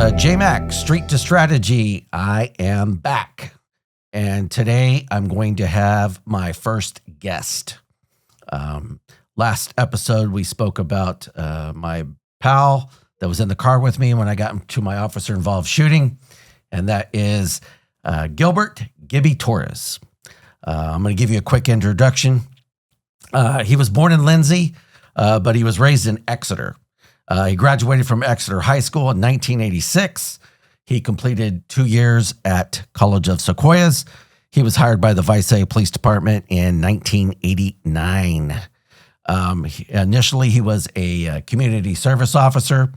Jay Mac, Street to Strategy. I am back. And today I'm going to have my first guest. Last episode, we spoke about my pal that was in the car with me when I got into my officer-involved shooting. And that is Gilbert Gibby Torres. I'm going to give you a quick introduction. He was born in Lindsay, but he was raised in Exeter. He graduated from Exeter High School in 1986. He completed 2 years at College of Sequoias. He was hired by the Visalia Police Department in 1989. Initially, he was a community service officer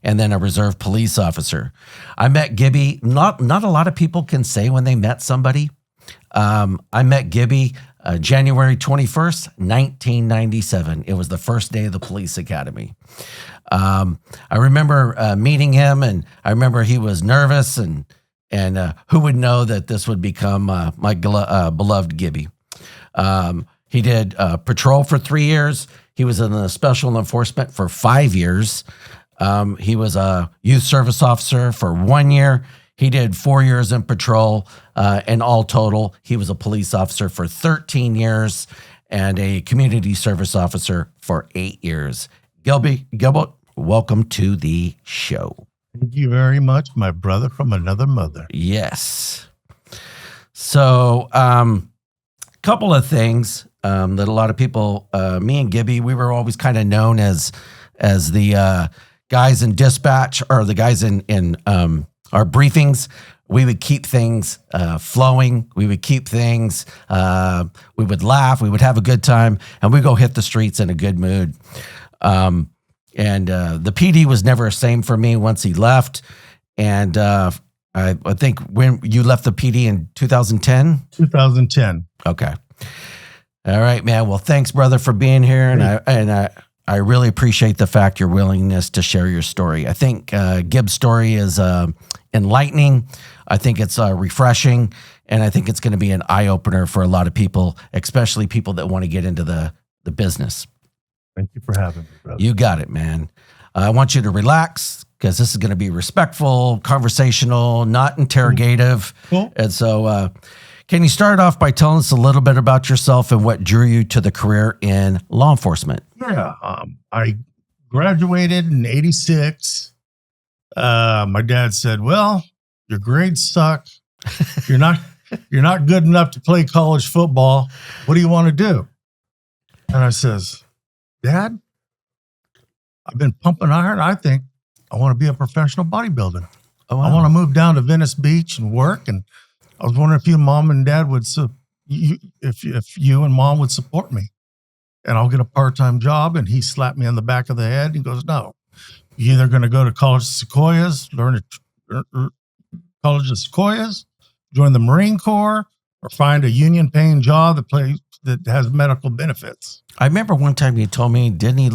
and then a reserve police officer. I met Gibby. Not a lot of people can say when they met somebody. I met Gibby January 21st, 1997. It was the first day of the police academy. I remember meeting him, and I remember he was nervous, and who would know that this would become my beloved Gibby. He did patrol for 3 years. He was in the special enforcement for 5 years. He was a youth service officer for 1 year. He did 4 years in patrol, and all total, he was a police officer for 13 years and a community service officer for 8 years. Gilbert, welcome to the show. Thank you very much, my brother from another mother. Yes. So, couple of things that a lot of people, me and Gibby, we were always kind of known as the guys in dispatch, or the guys in our briefings. We would keep things flowing. We would keep things, we would laugh. We would have a good time, and we'd go hit the streets in a good mood. And the PD was never the same for me once he left. And I think when you left the PD in 2010? 2010. Okay. All right, man. Well, thanks, brother, for being here. And I really appreciate the fact your willingness to share your story. I think Gib's story is enlightening. I think it's refreshing. And I think it's going to be an eye-opener for a lot of people, especially people that want to get into the business. Thank you for having me, brother. You got it, man. I want you to relax, because this is going to be respectful, conversational, not interrogative. Cool. And so can you start off by telling us a little bit about yourself and what drew you to the career in law enforcement? Yeah. I graduated in 86. My dad said, well, your grades suck. You're not good enough to play college football. What do you want to do? And I says, Dad, I've been pumping iron. I think I want to be a professional bodybuilder. Oh, wow. I want to move down to Venice Beach and work. And I was wondering if you, Mom and Dad, would if you and Mom would support me, and I'll get a part-time job. And he slapped me on the back of the head. He goes, no, you're either going to go to College of Sequoias, learn at College of Sequoias, join the Marine Corps, or find a union-paying job that has medical benefits. I remember one time you told me, didn't he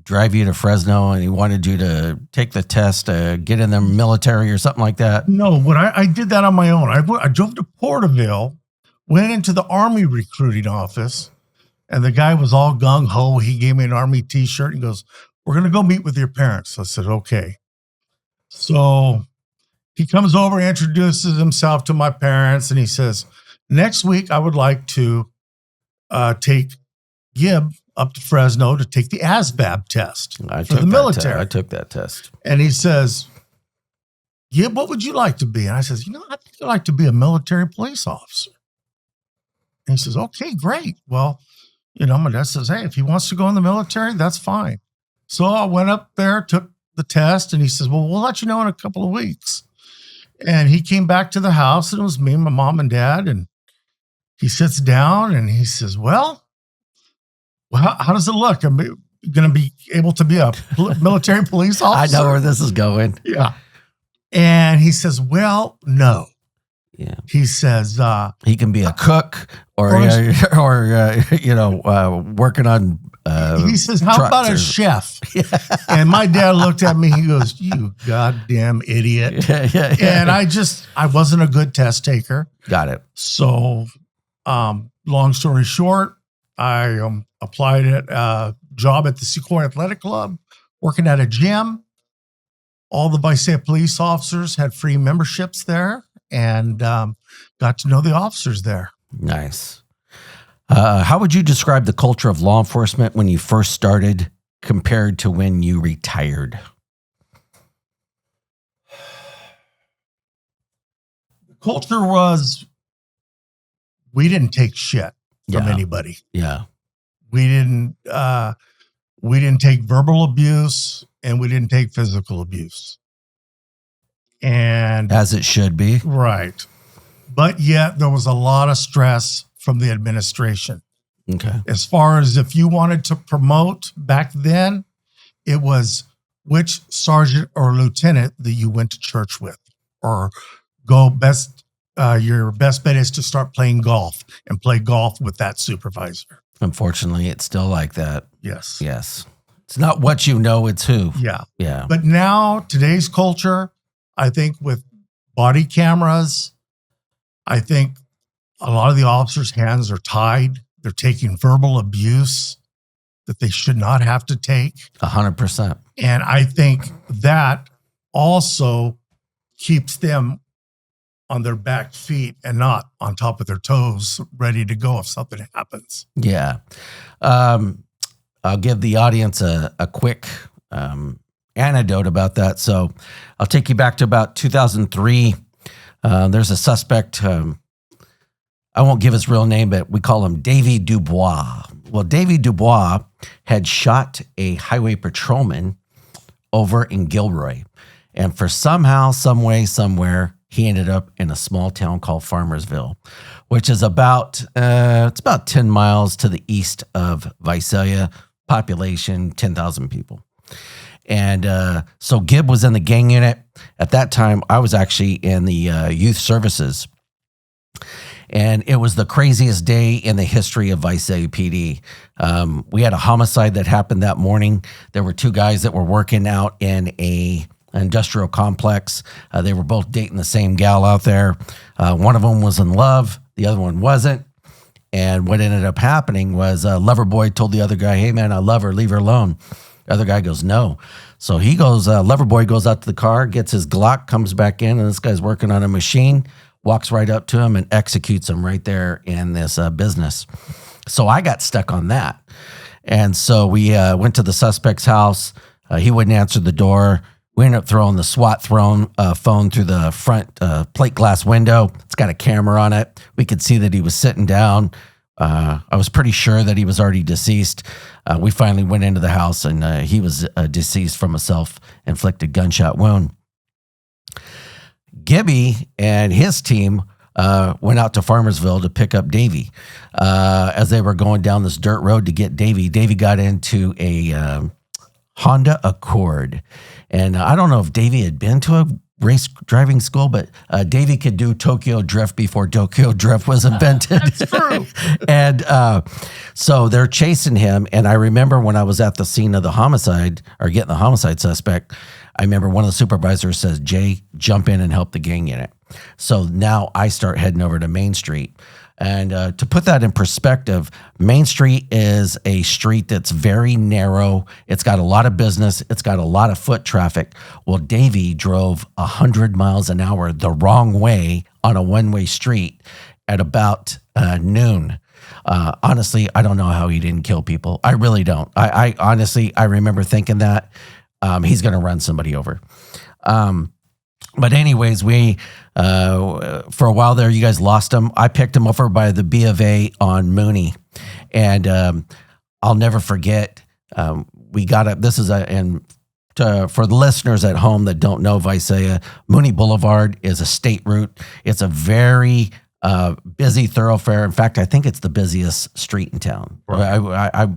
drive you to Fresno and he wanted you to take the test to get in the military or something like that? No, I did that on my own. I drove to Porterville, went into the Army recruiting office, and the guy was all gung-ho. He gave me an Army t-shirt and goes, we're going to go meet with your parents. I said, okay. So he comes over, introduces himself to my parents, and he says, next week I would like to take Gib up to Fresno to take the ASVAB test for the military. I took that test. And he says, Gib, what would you like to be? And I says, I think I'd like to be a military police officer. And he says, okay, great. Well, my dad says, hey, if he wants to go in the military, that's fine. So I went up there, took the test, and he says, well, we'll let you know in a couple of weeks. And he came back to the house, and it was me and my mom and dad, and he sits down and he says, well, how does it look? I'm going to be able to be a military police officer? I know where this is going. Yeah. And he says, well, no. Yeah. He says, he can be a cook or working on, he says, how about a chef? Yeah. And my dad looked at me, he goes, you goddamn idiot. Yeah. And I wasn't a good test taker. Got it. So, long story short, I applied at a job at the Sequoia Athletic Club, working at a gym. all the Visalia police officers had free memberships there, and got to know the officers there. Nice. How would you describe the culture of law enforcement when you first started compared to when you retired? The culture was, we didn't take shit from anybody. Yeah. We didn't take verbal abuse, and we didn't take physical abuse. And As it should be. right. But yet there was a lot of stress from the administration. Okay. As far as if you wanted to promote back then, it was which sergeant or lieutenant that you went to church with, or go best. Your best bet is to start playing golf and play golf with that supervisor. Unfortunately, it's still like that. Yes. Yes. It's not what you know, it's who. Yeah. Yeah. But now, today's culture, I think with body cameras, I think a lot of the officers' hands are tied. They're taking verbal abuse that they should not have to take. 100%. And I think that also keeps them on their back feet and not on top of their toes, ready to go if something happens. Yeah. I'll give the audience a quick anecdote about that. So I'll take you back to about 2003. There's a suspect. I won't give his real name, but we call him Davy Dubois. Well, Davy Dubois had shot a highway patrolman over in Gilroy. And for somehow, some way, somewhere, he ended up in a small town called Farmersville, which is about 10 miles to the east of Visalia, population 10,000 people. And so Gib was in the gang unit. At that time, I was actually in the youth services. And it was the craziest day in the history of Visalia PD. We had a homicide that happened that morning. There were two guys that were working out in an industrial complex. They were both dating the same gal out there. One of them was in love. The other one wasn't. And what ended up happening was Loverboy told the other guy, "Hey, man, I love her. Leave her alone." The other guy goes, "No." So he goes, Loverboy goes out to the car, gets his Glock, comes back in, and this guy's working on a machine, walks right up to him and executes him right there in this business. So I got stuck on that. And so we went to the suspect's house. He wouldn't answer the door. We ended up throwing the SWAT phone through the front plate glass window. It's got a camera on it. We could see that he was sitting down. I was pretty sure that he was already deceased. We finally went into the house, and he was deceased from a self-inflicted gunshot wound. Gibby and his team went out to Farmersville to pick up Davy. As they were going down this dirt road to get Davy, Davy got into a Honda Accord. And I don't know if Davy had been to a race driving school, but Davy could do Tokyo Drift before Tokyo Drift was invented. That's true. And so they're chasing him. And I remember when I was at the scene of the homicide, or getting the homicide suspect, I remember one of the supervisors says, "Jay, jump in and help the gang unit." So now I start heading over to Main Street. And to put that in perspective, Main Street is a street that's very narrow. It's got a lot of business. It's got a lot of foot traffic. Well, Davy drove 100 miles an hour the wrong way on a one-way street at about noon. Honestly, I don't know how he didn't kill people. I really don't. I honestly, I remember thinking that he's going to run somebody over. But anyways, we, for a while there, you guys lost him. I picked him over by the B of A on Mooney. And I'll never forget, we got up, this is for the listeners at home that don't know Visalia, Mooney Boulevard is a state route. It's a very busy thoroughfare. In fact, I think it's the busiest street in town. Right.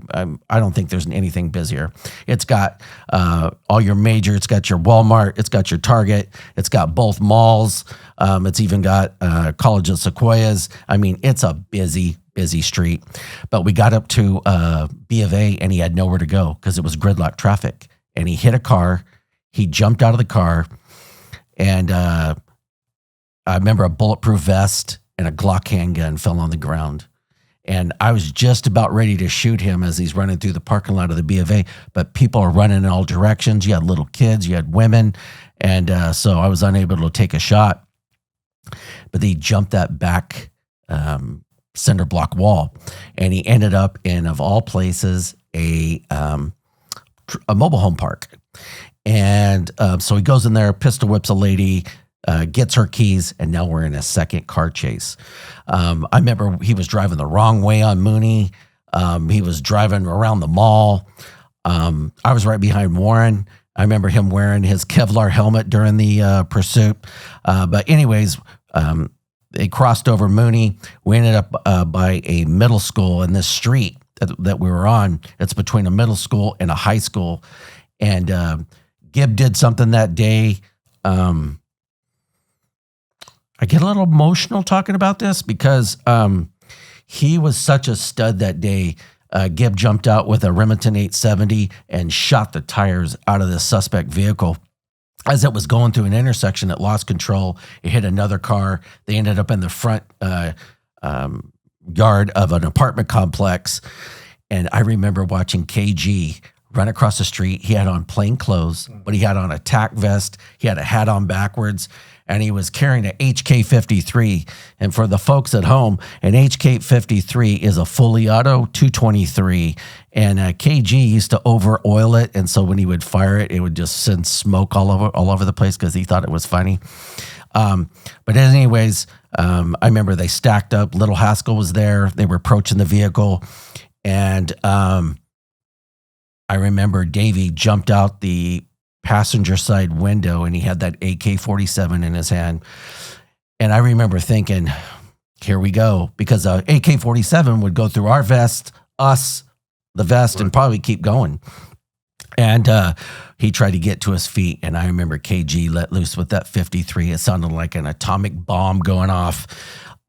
I don't think there's anything busier. It's got all your major. It's got your Walmart. It's got your Target. It's got both malls. It's even got College of Sequoias. I mean, it's a busy street. But we got up to B of A, and he had nowhere to go because it was gridlock traffic. And he hit a car. He jumped out of the car, and I remember a bulletproof vest and a Glock handgun fell on the ground. And I was just about ready to shoot him as he's running through the parking lot of the B of A, but people are running in all directions. You had little kids, you had women. And so I was unable to take a shot. But he jumped that back cinder block wall, and he ended up in, of all places, a mobile home park. And so he goes in there, pistol whips a lady, gets her keys, and now we're in a second car chase. I remember he was driving the wrong way on Mooney. He was driving around the mall. I was right behind Warren. I remember him wearing his Kevlar helmet during the pursuit. But anyways, they crossed over Mooney. We ended up by a middle school in this street that we were on. It's between a middle school and a high school. And Gib did something that day. I get a little emotional talking about this because he was such a stud that day. Gib jumped out with a Remington 870 and shot the tires out of the suspect vehicle. As it was going through an intersection, it lost control. It hit another car. They ended up in the front yard of an apartment complex. And I remember watching KG run across the street. He had on plain clothes, but he had on a tack vest. He had a hat on backwards, and he was carrying an HK-53. And for the folks at home, an HK-53 is a fully auto 223. And KG used to over oil it, and so when he would fire it, it would just send smoke all over the place because he thought it was funny. But anyways, I remember they stacked up. Little Haskell was there. They were approaching the vehicle, and I remember Davey jumped out the passenger side window, and he had that AK-47 in his hand. And I remember thinking, here we go, because AK-47 would go through our vest, the vest, and probably keep going. And he tried to get to his feet, and I remember KG let loose with that 53. It sounded like an atomic bomb going off.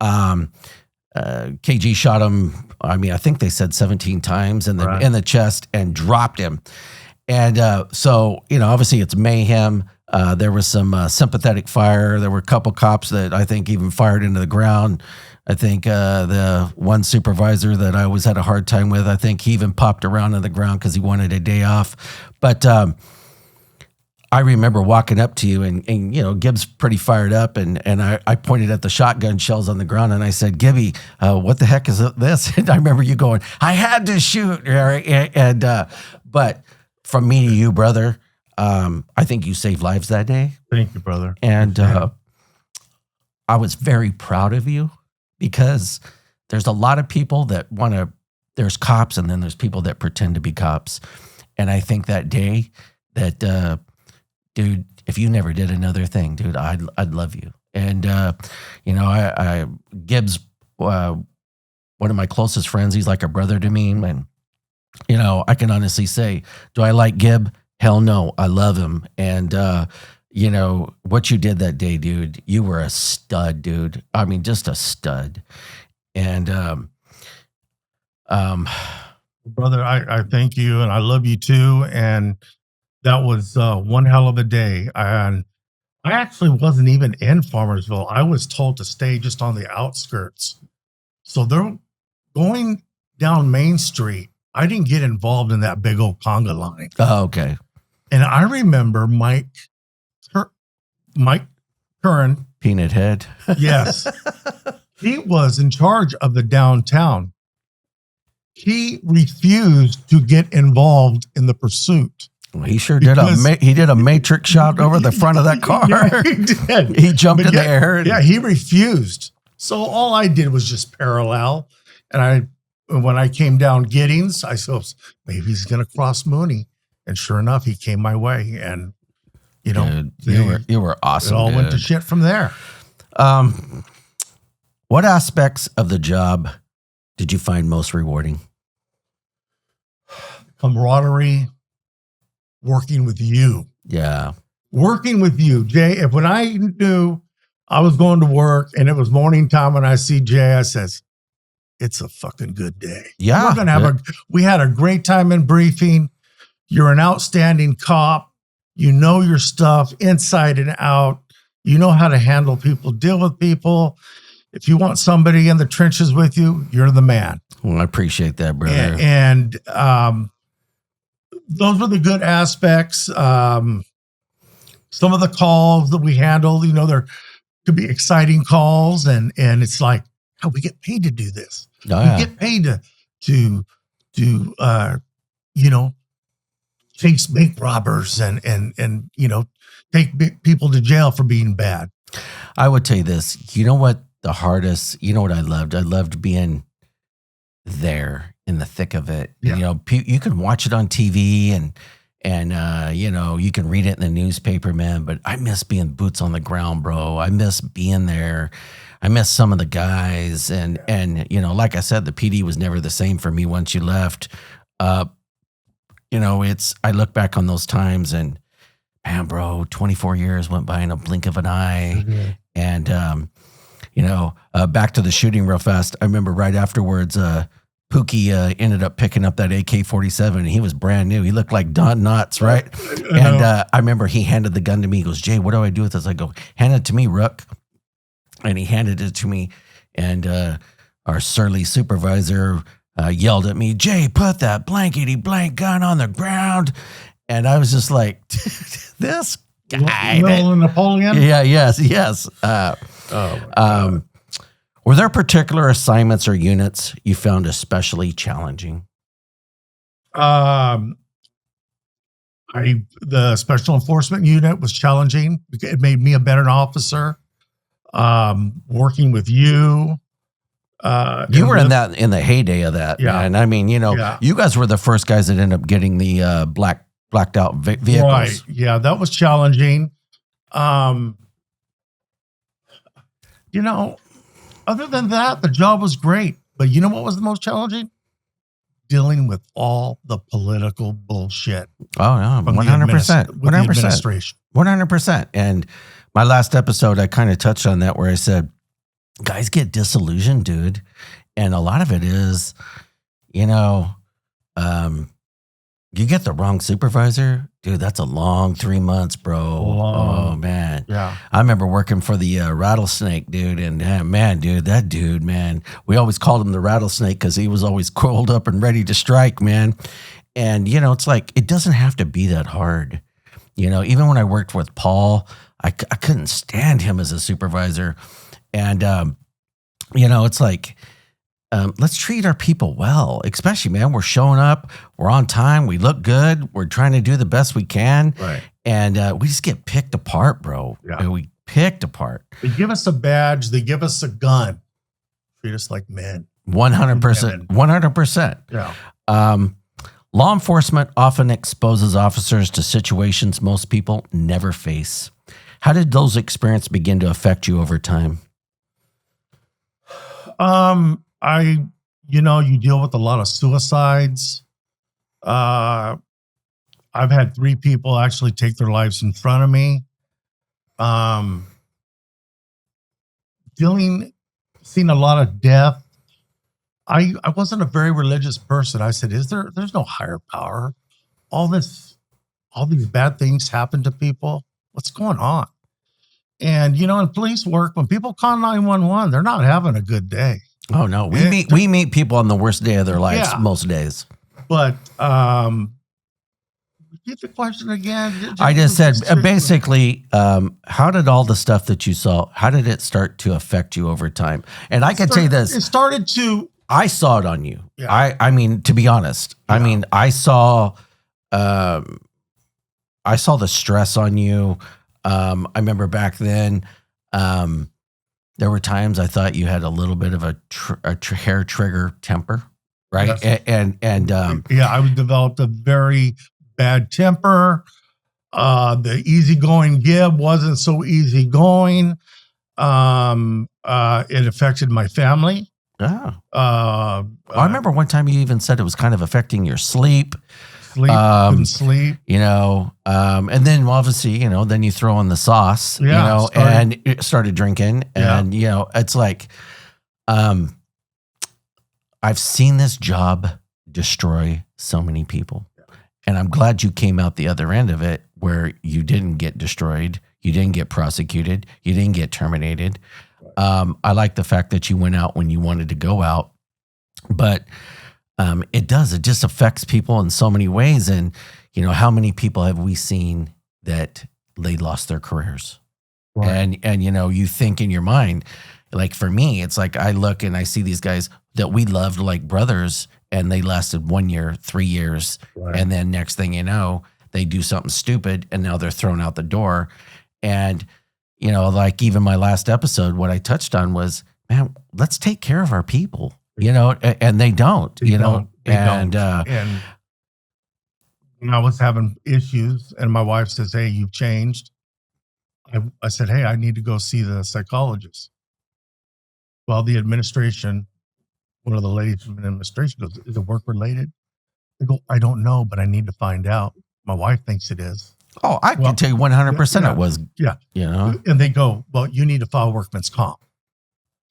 KG shot him, I think they said 17 times in the chest and dropped him. And so, obviously it's mayhem. There was some sympathetic fire. There were a couple cops that I think even fired into the ground. I think the one supervisor that I always had a hard time with, I think he even popped around on the ground because he wanted a day off. But I remember walking up to you and Gib's pretty fired up. And I pointed at the shotgun shells on the ground and I said, Gibby, what the heck is this? And I remember you going, I had to shoot. And but from me to you, brother, I think you saved lives that day. Thank you, brother. And I was very proud of you because there's a lot of people that there's cops and then there's people that pretend to be cops. And I think that day that, dude, if you never did another thing, dude, I'd love you. And, Gibbs, one of my closest friends, he's like a brother to me. And, I can honestly say, do I like Gib? Hell no. I love him. And, what you did that day, dude, you were a stud, dude. I mean, just a stud. And, brother, I thank you and I love you too. And that was one hell of a day. And I actually wasn't even in Farmersville. I was told to stay just on the outskirts. So they're going down Main Street. I didn't get involved in that big old conga line. Oh, okay. And I remember Mike Curran. Peanut Head. Yes. He was in charge of the downtown. He refused to get involved in the pursuit. Well, he sure did. He did a matrix shot over the front of that car. Yeah, he did. He jumped in the air. Yeah, he refused. So all I did was just parallel. And when I came down Giddings, I said, maybe he's going to cross Mooney. And sure enough, he came my way. And, dude, you were awesome. It all went to shit from there. What aspects of the job did you find most rewarding? Camaraderie, working with you. Yeah. Working with you, Jay. When I knew I was going to work and it was morning time and I see Jay, I says, it's a fucking good day. Yeah. We're gonna we had a great time in briefing. You're an outstanding cop. You know your stuff inside and out. You know how to handle people, deal with people. if you want somebody in the trenches with you, you're the man. Well, I appreciate that, brother. And those were the good aspects. Some of the calls that we handled, there could be exciting calls, and it's like, oh, we get paid to do this. Oh, yeah. We get paid to chase bank robbers and take people to jail for being bad. I would tell you this. You know what the hardest, you know what I loved? I loved being there in the thick of it. Yeah. You can watch it on TV and you can read it in the newspaper, man, but I miss being boots on the ground, bro. I miss being there. I miss some of the guys and like I said, the PD was never the same for me once you left. I look back on those times and man, bro, 24 years went by in a blink of an eye. Mm-hmm. And, back to the shooting real fast. I remember right afterwards, Pookie ended up picking up that AK-47 and he was brand new. He looked like Don Knotts, right? And I remember he handed the gun to me. He goes, Jay, what do I do with this? I go, hand it to me, Rook. And he handed it to me. And our surly supervisor yelled at me, Jay, put that blankety blank gun on the ground. And I was just like, this guy. Little Napoleon? Yeah, yes. Were there particular assignments or units you found especially challenging? The special enforcement unit was challenging. It made me a better officer. Working with you. You were in the heyday of that, yeah. man. I mean, you guys were the first guys that ended up getting the blacked out vehicles. Right. Yeah, that was challenging. Other than that, the job was great. But you know what was the most challenging? Dealing with all the political bullshit. Oh, no, 100%. With the administration. 100%. And my last episode, I kind of touched on that where I said, guys get disillusioned, dude. And a lot of it is, you get the wrong supervisor, dude, that's a long 3 months, bro. Oh, man. Yeah. I remember working for the rattlesnake, dude. And that dude, man, we always called him the rattlesnake because he was always coiled up and ready to strike, man. And, it's like, it doesn't have to be that hard. Even when I worked with Paul, I couldn't stand him as a supervisor. And, it's like, let's treat our people well, especially, man, we're showing up, we're on time, we look good, we're trying to do the best we can. Right. And we just get picked apart, bro. Yeah. We picked apart. They give us a badge, they give us a gun. Treat us like men. 100%. 100%. Yeah. Law enforcement often exposes officers to situations most people never face. How did those experiences begin to affect you over time? You deal with a lot of suicides. I've had 3 people actually take their lives in front of me. Seeing a lot of death. I wasn't a very religious person. I said, there's no higher power. All these bad things happen to people. What's going on? And, in police work, when people call 911, they're not having a good day. Oh, no. We meet people on the worst day of their lives most days. But repeat the question again. I just said, basically, how did all the stuff that you saw, how did it start to affect you over time? And I can tell you this. It started to. I saw it on you. Yeah. I mean, to be honest, Yeah. I saw the stress on you. I remember back then, there were times I thought you had a little bit of a hair trigger temper, right? Yes. And I developed a very bad temper. The easygoing Gib wasn't so easygoing. It affected my family. I remember one time you even said it was kind of affecting your sleep. Couldn't sleep. And then obviously, then you throw in the sauce, and it started drinking. And, it's like, I've seen this job destroy so many people. And I'm glad you came out the other end of it where you didn't get destroyed. You didn't get prosecuted. You didn't get terminated. I like the fact that you went out when you wanted to go out, but it just affects people in so many ways. And, how many people have we seen that they lost their careers? Right. And, you think in your mind, like for me, it's like I look and I see these guys that we loved like brothers, and they lasted 1 year, 3 years. Right. And then next thing you know, they do something stupid and now they're thrown out the door. And, like even my last episode, what I touched on was, man, let's take care of our people, and they don't, They don't. And when I was having issues and my wife says, hey, you've changed. I said, hey, I need to go see the psychologist. Well, the administration, one of the ladies from the administration goes, is it work related? I go, I don't know, but I need to find out. My wife thinks it is. Oh, I can tell you 100% it was. Yeah. And they go, well, you need to file workman's comp.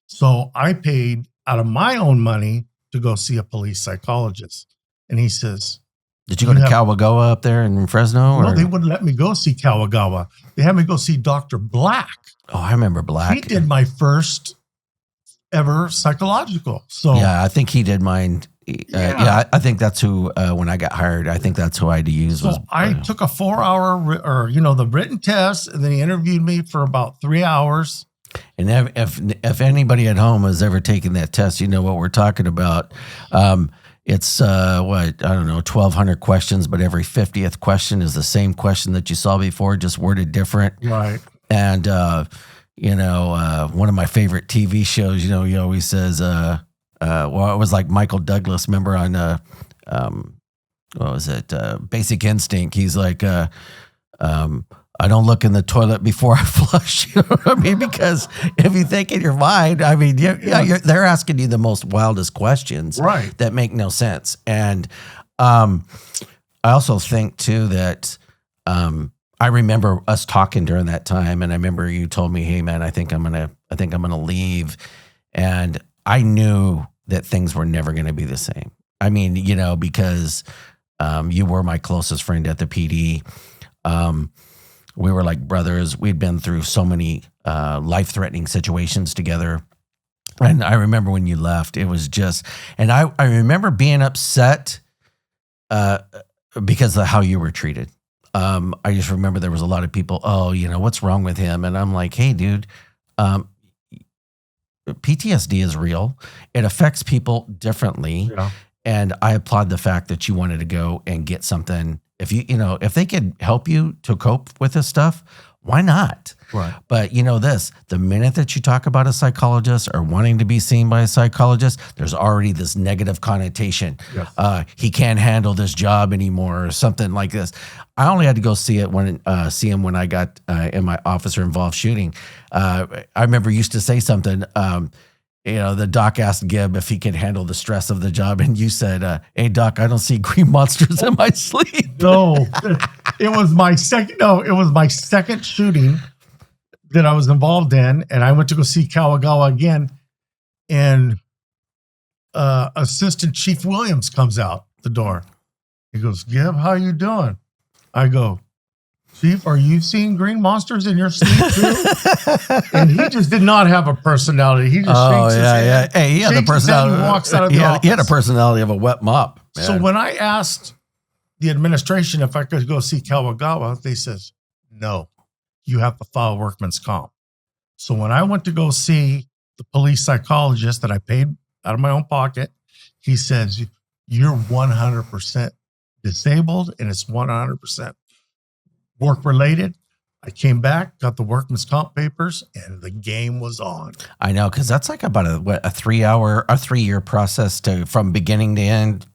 So I paid out of my own money to go see a police psychologist. And he says, did you go to Kawagawa up there in Fresno? No, they wouldn't let me go see Kawagawa. They had me go see Dr. Black. Oh, I remember Black. He did my first ever psychological. So yeah, I think he did mine. I think that's who, when I got hired, I think that's who I had to use. So I took a 4-hour, the written test, and then he interviewed me for about 3 hours. And if anybody at home has ever taken that test, you know what we're talking about. It's 1,200 questions, but every 50th question is the same question that you saw before, just worded different. Right. And one of my favorite TV shows, he always says, it was like Michael Douglas, remember on, what was it? Basic Instinct. He's like, I don't look in the toilet before I flush. You know what I mean? Because if you think in your mind, I mean, they're asking you the most wildest questions, right, that make no sense. And I also think too that I remember us talking during that time, and I remember you told me, "Hey, man, I think I'm gonna leave," and I knew that things were never going to be the same. I mean, because you were my closest friend at the PD. We were like brothers. We'd been through so many life-threatening situations together. And I remember when you left, it was just, and I remember being upset because of how you were treated. I just remember there was a lot of people, what's wrong with him? And I'm like, hey, dude, PTSD is real. It affects people differently. Yeah. And I applaud the fact that you wanted to go and get something. If they could help you to cope with this stuff, why not? Right. But the minute that you talk about a psychologist or wanting to be seen by a psychologist, there's already this negative connotation. Yes. He can't handle this job anymore or something like this. I only had to go see him when I got in my officer involved shooting. I remember used to say something, the doc asked Gib if he could handle the stress of the job. And you said, hey, doc, I don't see green monsters in my sleep. No, it was my second shooting that I was involved in. And I went to go see Kawagawa again. And Assistant Chief Williams comes out the door. He goes, Gib, how you doing? I go, Chief, are you seeing green monsters in your sleep too? And he just did not have a personality. He just shakes his head. Hey, he had the personality. And walks out of the office. He had a personality of a wet mop. Man. So when I asked the administration if I could go see Kawagawa, they says, no, you have to file workman's comp. So when I went to go see the police psychologist that I paid out of my own pocket, he says, you're 100% disabled and it's 100% work related. I came back, got the workman's comp papers, and the game was on. I know, because that's like about a 3-year process from beginning to end.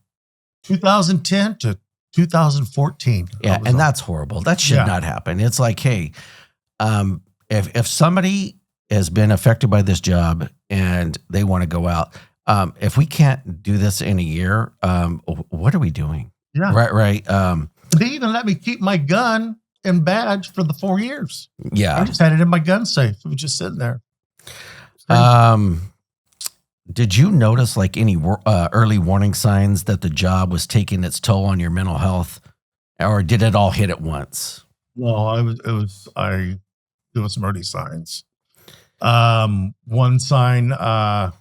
2010 to 2014. Yeah, and that's horrible. That should not happen. It's like, hey, if somebody has been affected by this job and they want to go out, if we can't do this in a year, what are we doing? Yeah, right. They even let me keep my gun and badge for the 4 years. Yeah. I just had it in my gun safe. It was just sitting there. Did you notice like any early warning signs that the job was taking its toll on your mental health, or did it all hit at once? No, there was some early signs. One sign, well,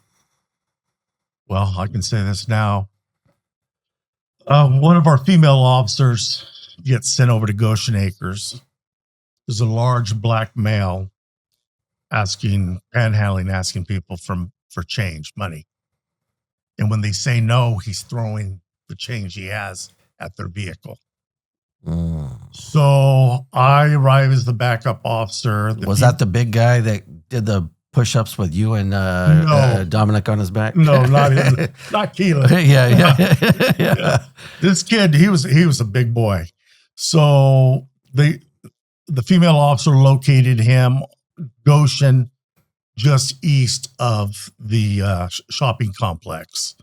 I can say this now. One of our female officers gets sent over to Goshen Acres. There's a large black male asking people for change, money. And when they say no, he's throwing the change he has at their vehicle. So I arrive as the backup officer. Was that the big guy that did the push-ups with you and No. Dominic on his back? No, not him. Not Keelan. Yeah. This kid, he was a big boy. So the female officer located him Goshen, just east of the shopping complex,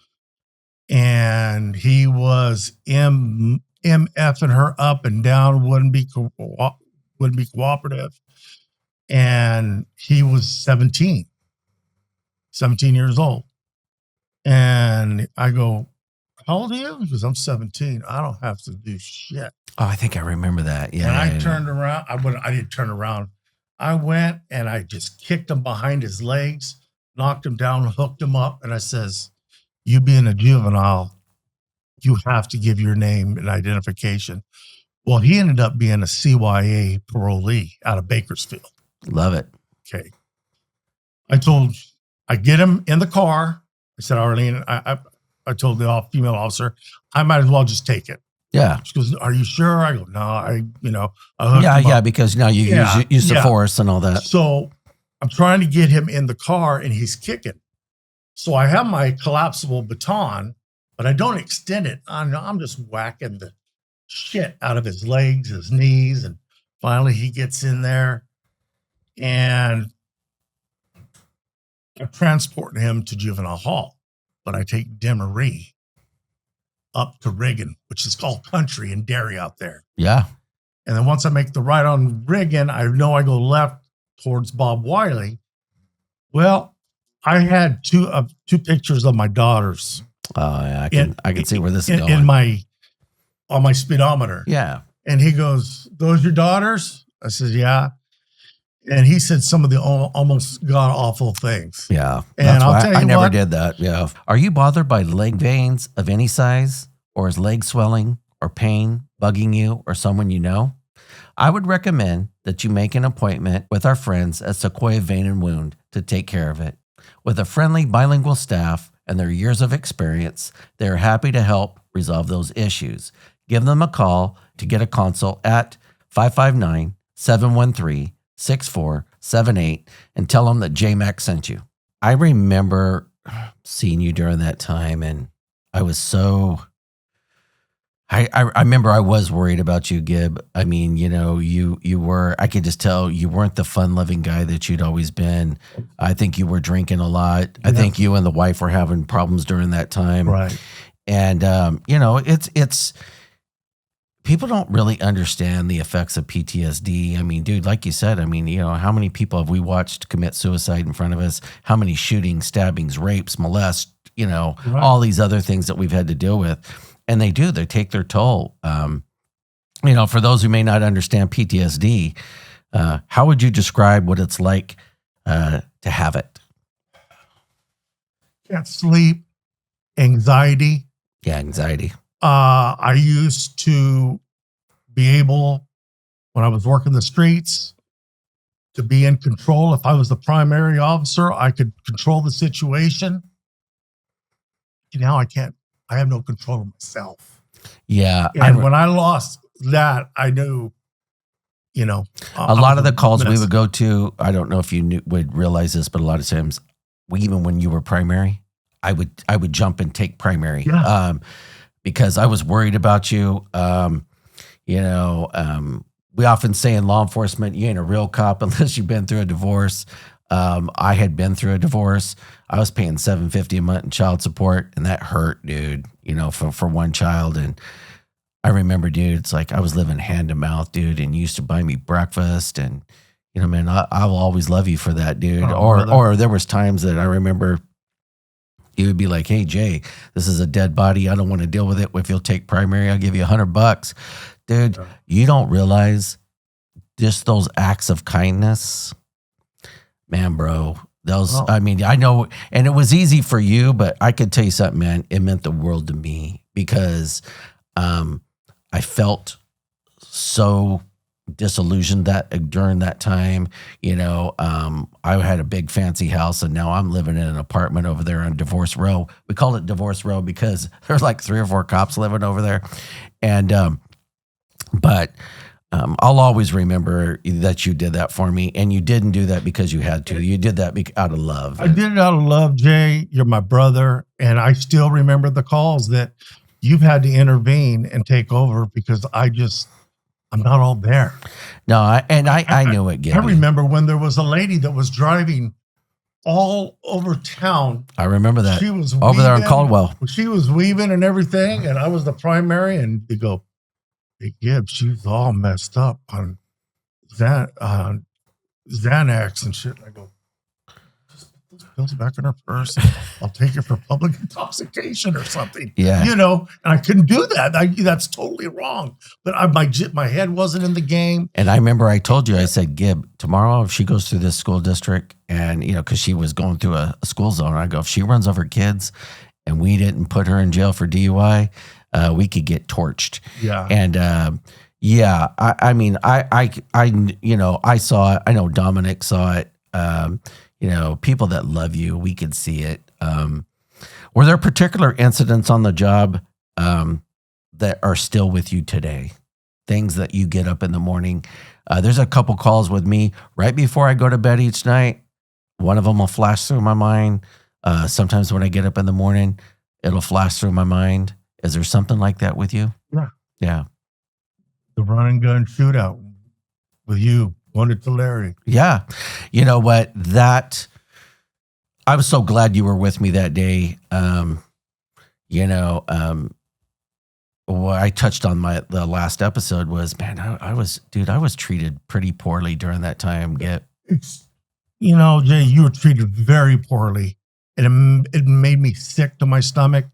and he was MFing her up and down, wouldn't be cooperative, and he was 17 years old. And I go, how old are you? Because I'm 17. I don't have to do shit. Oh, I think I remember that. Yeah. And I turned around. I didn't turn around. I went and I just kicked him behind his legs, knocked him down, hooked him up. And I says, you being a juvenile, you have to give your name and identification. Well, he ended up being a CYA parolee out of Bakersfield. Love it. Okay. I get him in the car. I said, Arlene, I told the female officer, I might as well just take it. Yeah. She goes, are you sure? I go, no, I hooked him up. Because now you use the force and all that. So I'm trying to get him in the car and he's kicking. So I have my collapsible baton, but I don't extend it. I'm just whacking the shit out of his legs, his knees. And finally he gets in there and I transport him to juvenile hall, but I take Demery up to Riggin, which is called country and dairy out there. Yeah. And then once I make the right on Riggin, I know I go left towards Bob Wiley. Well, I had two pictures of my daughters. Oh, yeah, I can see where this is going. On my speedometer. Yeah. And he goes, those your daughters? I said, yeah. And he said some of the almost god awful things. Yeah. And I'll tell you I never what, did that. Yeah. Are you bothered by leg veins of any size, or is leg swelling or pain bugging you or someone you know? I would recommend that you make an appointment with our friends at Sequoia Vein and Wound to take care of it. With a friendly bilingual staff and their years of experience, they are happy to help resolve those issues. Give them a call to get a consult at 559-713-6478 and tell them that Jay Mac sent you. I remember seeing you during that time, and I was so... I remember I was worried about you, Gib. I mean, you were, I could just tell you weren't the fun-loving guy that you'd always been. I think you were drinking a lot. I think you and the wife were having problems during that time. Right. And, it's people don't really understand the effects of PTSD. I mean, dude, like you said, how many people have we watched commit suicide in front of us? How many shootings, stabbings, rapes, molests, all these other things that we've had to deal with. And they take their toll. For those who may not understand PTSD, how would you describe what it's like to have it? Can't sleep, anxiety. Yeah, anxiety. I used to be able, when I was working the streets, to be in control. If I was the primary officer, I could control the situation. Now I can't. I have no control of myself. Yeah. And when I lost that, I knew, a lot of the calls we would go to, I don't know if you would realize this, but a lot of times, even when you were primary, I would jump and take primary. Yeah. Because I was worried about you. We often say in law enforcement, you ain't a real cop unless you've been through a divorce. I had been through a divorce. I was paying $750 a month in child support, and that hurt, dude, for one child. And I remember, dude, it's like I was living hand to mouth, dude, and you used to buy me breakfast. And, man, I will always love you for that, dude. Or there was times that I remember you would be like, hey, Jay, this is a dead body. I don't want to deal with it. If you'll take primary, I'll give you $100. Dude, you don't realize just those acts of kindness Man, bro, those, Oh. I mean, I know, and it was easy for you, but I could tell you something, man, it meant the world to me because I felt so disillusioned that during that time, I had a big fancy house and now I'm living in an apartment over there on Divorce Row. We call it Divorce Row because there's like 3 or 4 cops living over there. And, but I'll always remember that you did that for me, and you didn't do that because you had to. You did that out of love. I did it out of love, Jay. You're my brother, and I still remember the calls that you've had to intervene and take over because I'm not all there. No, I knew it, Gibby. I remember when there was a lady that was driving all over town. I remember that. She was over there in Caldwell. She was weaving and everything, and I was the primary, and they go, "Hey, Gibbs, she's all messed up on Xanax and shit." And I go, "Just put those pills back in her purse. I'll take it for public intoxication or something." Yeah. And I couldn't do that. That's totally wrong. But my head wasn't in the game. And I remember I told you, I said, Gib, tomorrow if she goes through this school district and, because she was going through a school zone, I go, if she runs over kids and we didn't put her in jail for DUI, we could get torched. Yeah. And, I mean, I saw it. I know Dominic saw it. People that love you, we could see it. Were there particular incidents on the job that are still with you today? Things that you get up in the morning. There's a couple calls with me right before I go to bed each night. One of them will flash through my mind. Sometimes when I get up in the morning, it'll flash through my mind. Is there something like that with you? Yeah. Yeah. The run and gun shootout with you, one to Larry. Yeah. You know what? I was so glad you were with me that day. What I touched on the last episode was, man, I was treated pretty poorly during that time. Jay, you were treated very poorly, and it made me sick to my stomach.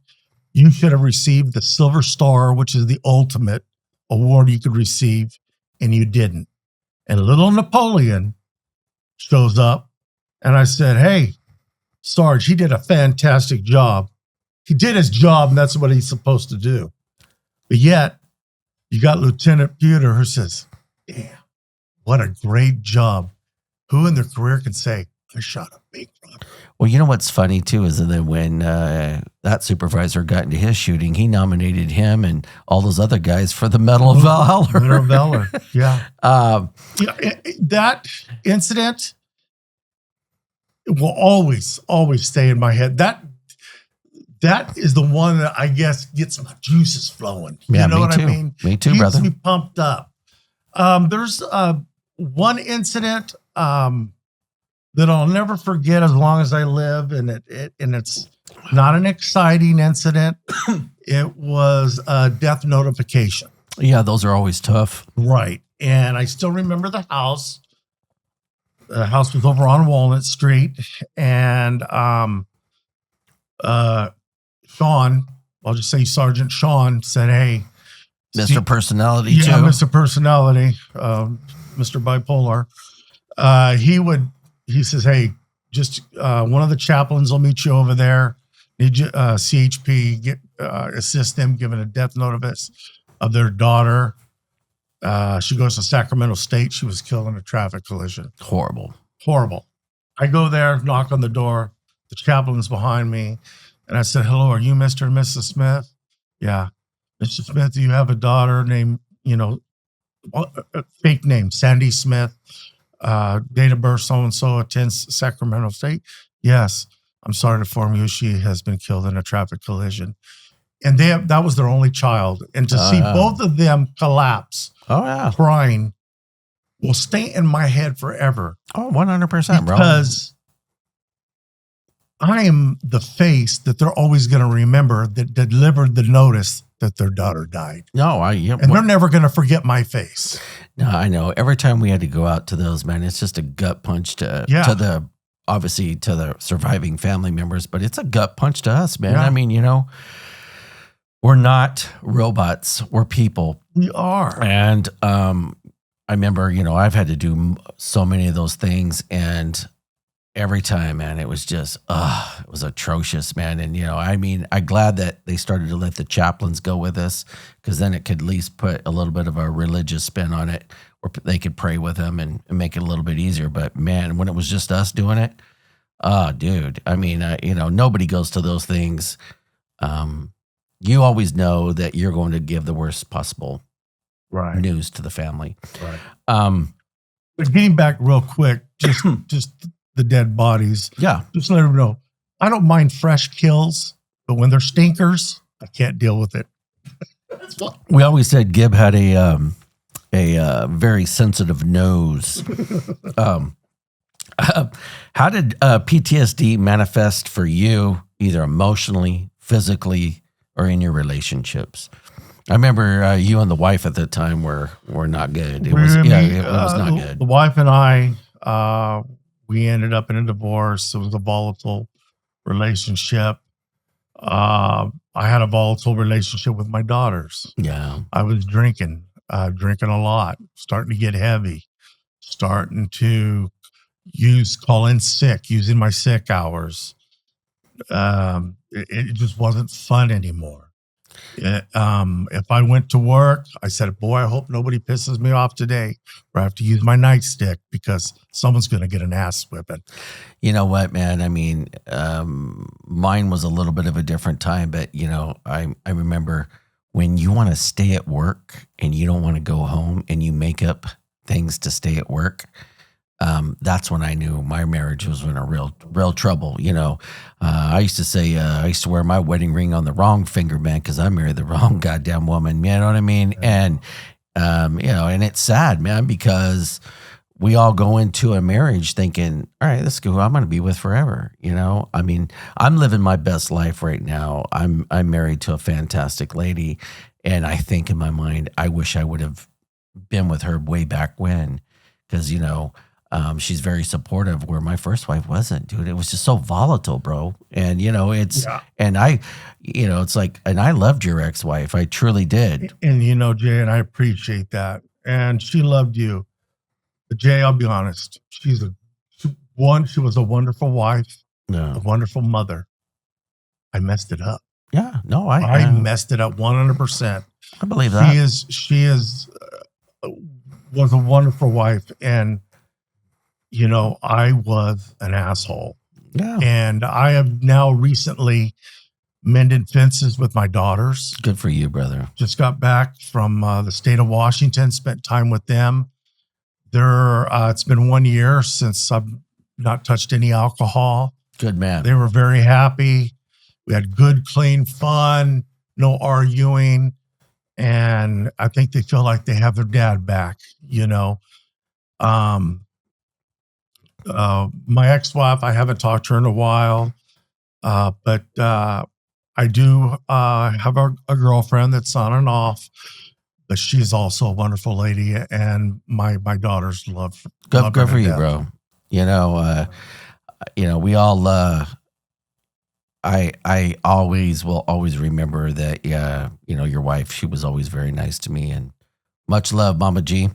You should have received the Silver Star, which is the ultimate award you could receive, and you didn't. And little Napoleon shows up, and I said, "Hey, Sarge, he did a fantastic job. He did his job, and that's what he's supposed to do." But yet, you got Lieutenant Peter who says, "Damn, what a great job." Who in their career can say, "I shot a big one"? Well, you know what's funny too is that when that supervisor got into his shooting, he nominated him and all those other guys for the Medal of Valor. Medal of Valor, yeah. That incident will always stay in my head. That is the one that I guess gets my juices flowing. Yeah, you know what too. I mean? Me too, brother. Keeps me pumped up. There's one incident that I'll never forget as long as I live, and it's not an exciting incident. It was a death notification. Yeah, those are always tough. Right. And I still remember the house. The house was over on Walnut Street, and Sean, I'll just say Sergeant Sean, said, "Hey, Mr. Personality, yeah, too. Mr. Personality, Mr. Bipolar." He says, "Hey, just one of the chaplains will meet you over there. Need you, CHP, assist them giving a death notice of their daughter. She goes to Sacramento State. She was killed in a traffic collision." Horrible. I go there, knock on the door. The chaplain's behind me. And I said, "Hello, are you Mr. and Mrs. Smith?" "Yeah." "Mr. Smith, do you have a daughter named, fake name, Sandy Smith, date of birth so-and-so, attends Sacramento State?" "Yes." "I'm sorry to inform you, she has been killed in a traffic collision." And that was their only child. And to see both of them collapse, crying, will stay in my head forever. Oh, 100%, bro. Because I am the face that they're always going to remember that delivered the notice that their daughter died. No, they're never going to forget my face. No, I know. Every time we had to go out to those, man, it's just a gut punch to the surviving family members, but it's a gut punch to us, man. Yeah. I mean, we're not robots. We're people. We are. And I remember, I've had to do so many of those things, and every time, man, it was just, it was atrocious, man. And, I'm glad that they started to let the chaplains go with us, because then it could at least put a little bit of a religious spin on it, where they could pray with them and make it a little bit easier. But man, when it was just us doing it, dude, nobody goes to those things. You always know that you're going to give the worst possible news to the family. Right. But getting back real quick, just the dead bodies. Yeah. Just let them know. I don't mind fresh kills, but when they're stinkers, I can't deal with it. We always said Gib had a very sensitive nose. How did PTSD manifest for you, either emotionally, physically, or in your relationships? I remember you and the wife at the time were not good. It was not good. The wife and I, we ended up in a divorce. It was a volatile relationship. I had a volatile relationship with my daughters. Yeah. I was drinking a lot, starting to get heavy, starting to call in sick, using my sick hours. It just wasn't fun anymore. If I went to work, I said, boy, I hope nobody pisses me off today, or I have to use my nightstick because someone's going to get an ass whipping. You know what, man? Mine was a little bit of a different time, but I remember when you want to stay at work and you don't want to go home and you make up things to stay at work. That's when I knew my marriage was in a real trouble. I used to say, I used to wear my wedding ring on the wrong finger, man, because I married the wrong goddamn woman. You know what I mean? And, and it's sad, man, because we all go into a marriage thinking, all right, this is who I'm going to be with forever. I'm living my best life right now. I'm married to a fantastic lady. And I think in my mind, I wish I would have been with her way back when, because, she's very supportive, where my first wife wasn't, dude. It was just so volatile, bro. And, and it's like, and I loved your ex-wife. I truly did. And, Jay, and I appreciate that. And she loved you. But Jay, I'll be honest. She was a wonderful wife, a wonderful mother. I messed it up. Yeah, no, I messed it up 100%. I believe that. She was a wonderful wife. And, I was an asshole. Yeah. And I have now recently mended fences with my daughters. Good for you, brother. Just got back from the state of Washington, spent time with them. It's been 1 year since I've not touched any alcohol. Good man. They were very happy. We had good, clean fun, no arguing. And I think they feel like they have their dad back, My ex-wife, I haven't talked to her in a while, but I do have a girlfriend that's on and off, but she's also a wonderful lady, and my daughters love good for you, bro. We all. I will always remember that. Your wife, she was always very nice to me, and much love, Mama G.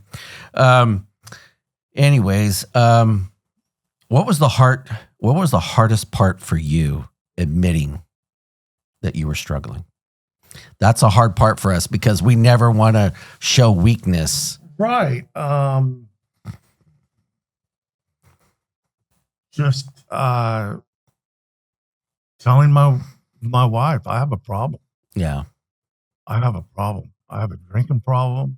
Anyways, what was the hardest part for you admitting that you were struggling? That's a hard part for us because we never want to show weakness. Right. Just telling my wife I have a problem. Yeah. I have a problem. I have a drinking problem,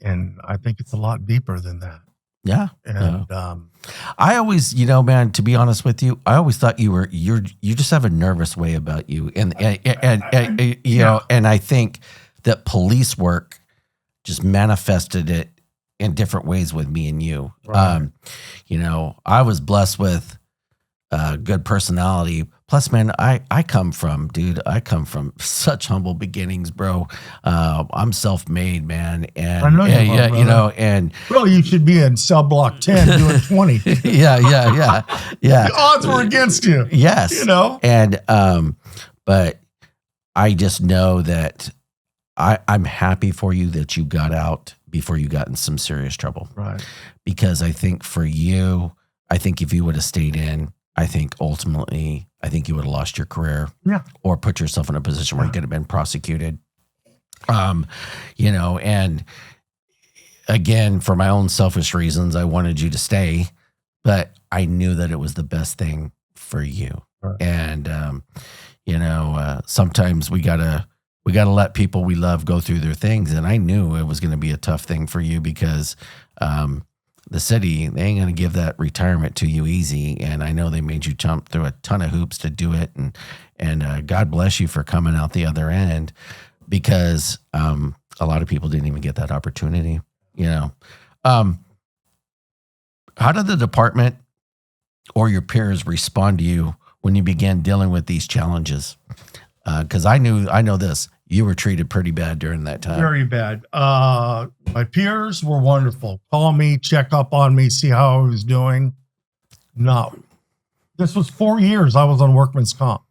and I think it's a lot deeper than that. Yeah. And I always, man, to be honest with you, I always thought you just have a nervous way about you. And and I think that police work just manifested it in different ways with me and you. Right. I was blessed with good personality. Plus, man, I come from such humble beginnings, bro. I'm self-made, man. And I know you are, and really, you should be in cell block 10 doing 20. yeah. The odds were against you. Yes. And but I just know that I'm happy for you that you got out before you got in some serious trouble. Right. Because I think for you, I think if you would have stayed in, I think ultimately, I think you would have lost your career, or put yourself in a position where you could have been prosecuted. And again, for my own selfish reasons, I wanted you to stay, but I knew that it was the best thing for you. Right. And, sometimes we gotta let people we love go through their things. And I knew it was going to be a tough thing for you because, the city, they ain't going to give that retirement to you easy. And I know they made you jump through a ton of hoops to do it. And God bless you for coming out the other end, because, a lot of people didn't even get that opportunity, How did the department or your peers respond to you when you began dealing with these challenges? Because I know this, you were treated pretty bad during that time. Very bad. My peers were wonderful. Call me, check up on me, see how I was doing. No, this was 4 years I was on workman's comp.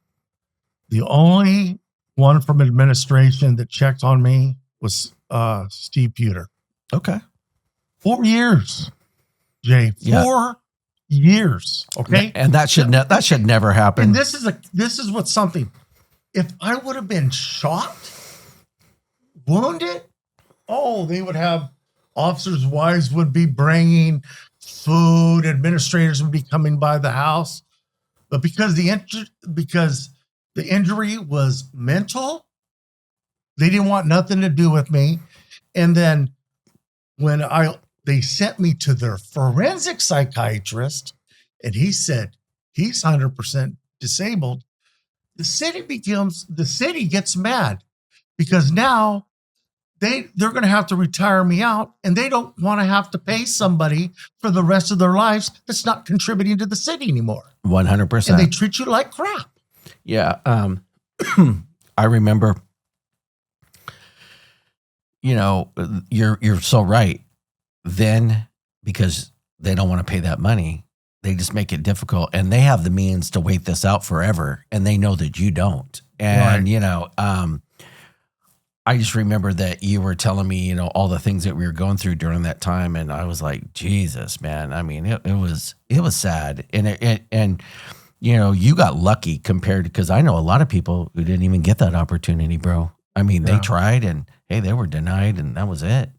The only one from administration that checked on me was Steve Pewter. Okay. 4 years, Jay. 4 years. Okay. And that should never happen. And this is what's something. If I would have been shot, wounded, they would have officers' wives would be bringing food, administrators would be coming by the house. But because the injury was mental, they didn't want nothing to do with me. And then when they sent me to their forensic psychiatrist, and he said he's 100% disabled, the city gets mad, because now they're going to have to retire me out, and they don't want to have to pay somebody for the rest of their lives that's not contributing to the city anymore. 100%. And they treat you like crap. Yeah. I remember, you're so right. Then, because they don't want to pay that money, they just make it difficult, and they have the means to wait this out forever, and they know that you don't. And, Right. I just remember that you were telling me, all the things that we were going through during that time. And I was like, Jesus, man. I mean, it was sad. And you got lucky compared to, because I know a lot of people who didn't even get that opportunity, bro. I mean, they tried, and hey, they were denied, and that was it.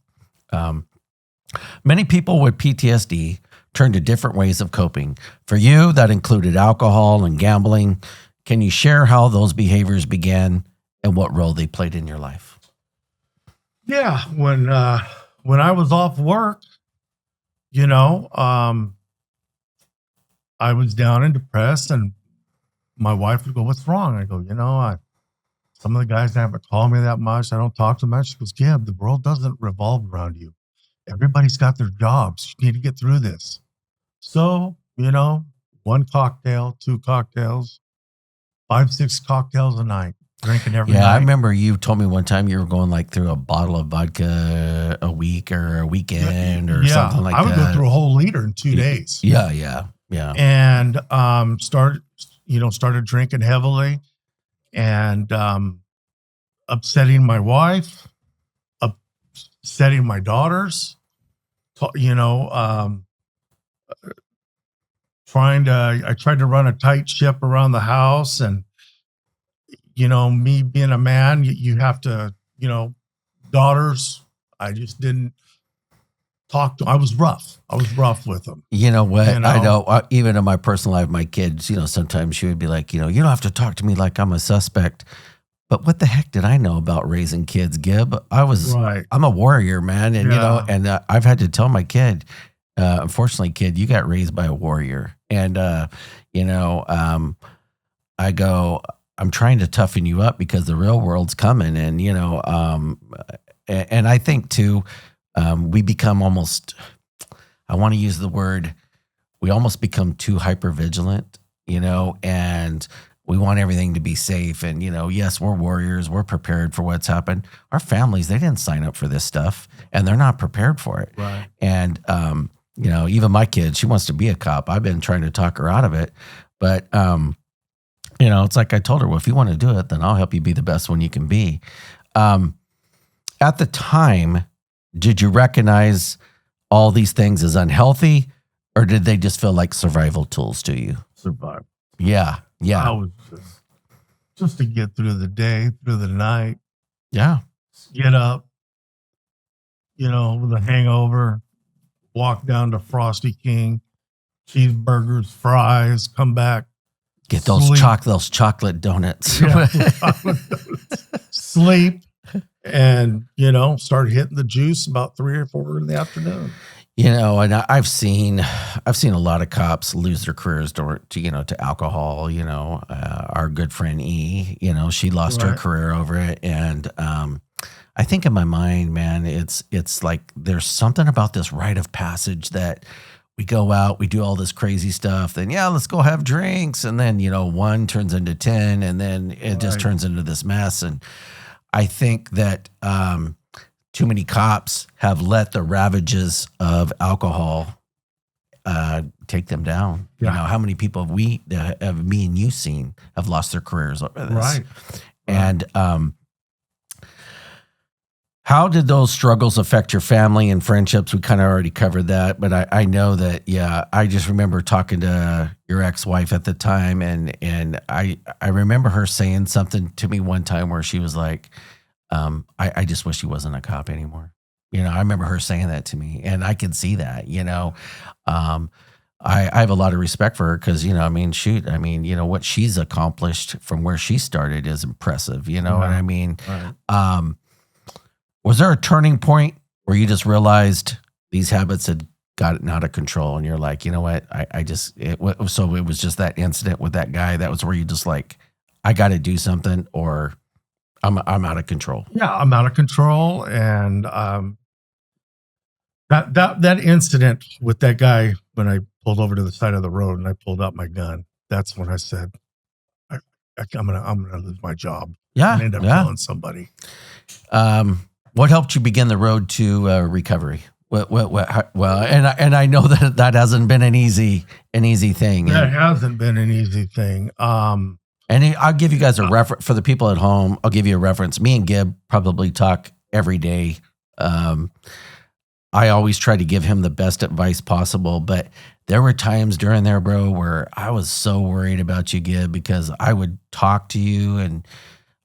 Many people with PTSD turn to different ways of coping. For you, that included alcohol and gambling. Can you share how those behaviors began and what role they played in your life? Yeah. When I was off work, I was down and depressed, and my wife would go, "What's wrong?" I go, some of the guys haven't called me that much. I don't talk too much. She goes, "Yeah, the world doesn't revolve around you. Everybody's got their jobs. You need to get through this." So, 1 cocktail, 2 cocktails, 5, 6 cocktails a night, drinking every night. Yeah, I remember you told me one time you were going like through a bottle of vodka a week or a weekend or something like that. I would go through a whole liter in 2 days. Yeah. And started drinking heavily, and upsetting my wife, upsetting my daughters, I tried to run a tight ship around the house, and, me being a man, you have to, daughters, I just didn't talk to, I was rough with them. You know what? I know, even in my personal life, my kids, sometimes she would be like, you don't have to talk to me like I'm a suspect. But what the heck did I know about raising kids, Gib? I'm a warrior, man. And, I've had to tell my kid, unfortunately, kid, you got raised by a warrior. And, I go, I'm trying to toughen you up because the real world's coming. And, and I think too, we become almost, I want to use the word, we almost become too hyper vigilant, and we want everything to be safe. And, yes, we're warriors. We're prepared for what's happened. Our families, they didn't sign up for this stuff, and they're not prepared for it. Right. And, even my kid, she wants to be a cop. I've been trying to talk her out of it. But, it's like I told her, well, if you want to do it, then I'll help you be the best one you can be. At the time, did you recognize all these things as unhealthy? Or did they just feel like survival tools to you? Survive. Yeah. I was just to get through the day, through the night. Yeah. Get up, with a hangover, walk down to Frosty King, cheeseburgers, fries, come back. Get those chocolate donuts. Yeah, sleep, and start hitting the juice about 3 or 4 in the afternoon. And I've seen a lot of cops lose their careers to alcohol. Our good friend E, she lost her career over it, and I think in my mind, man, it's like there's something about this rite of passage that we go out, we do all this crazy stuff, then let's go have drinks, and then 1 turns into 10, and then it just turns into this mess. And I think that too many cops have let the ravages of alcohol take them down. Yeah. How many people have me and you seen have lost their careers over this? Right. And how did those struggles affect your family and friendships? We kind of already covered that, but I know that, I just remember talking to your ex-wife at the time, and I remember her saying something to me one time where she was like, I just wish he wasn't a cop anymore. I remember her saying that to me, and I can see that, I have a lot of respect for her because, what she's accomplished from where she started is impressive. You know what I mean? Right. Was there a turning point where you just realized these habits had gotten out of control and you're like, you know what? So it was just that incident with that guy. That was where you just like, I got to do something or I'm out of control. Yeah, I'm out of control. And that incident with that guy, when I pulled over to the side of the road and I pulled out my gun, that's when I said, I'm gonna lose my job. Yeah, and end up killing somebody. What helped you begin the road to recovery? And I know that hasn't been an easy thing. That hasn't been an easy thing. And I'll give you guys a reference for the people at home. I'll give you a reference. Me and Gib probably talk every day. I always try to give him the best advice possible, but there were times during there, bro, where I was so worried about you, Gib, because I would talk to you and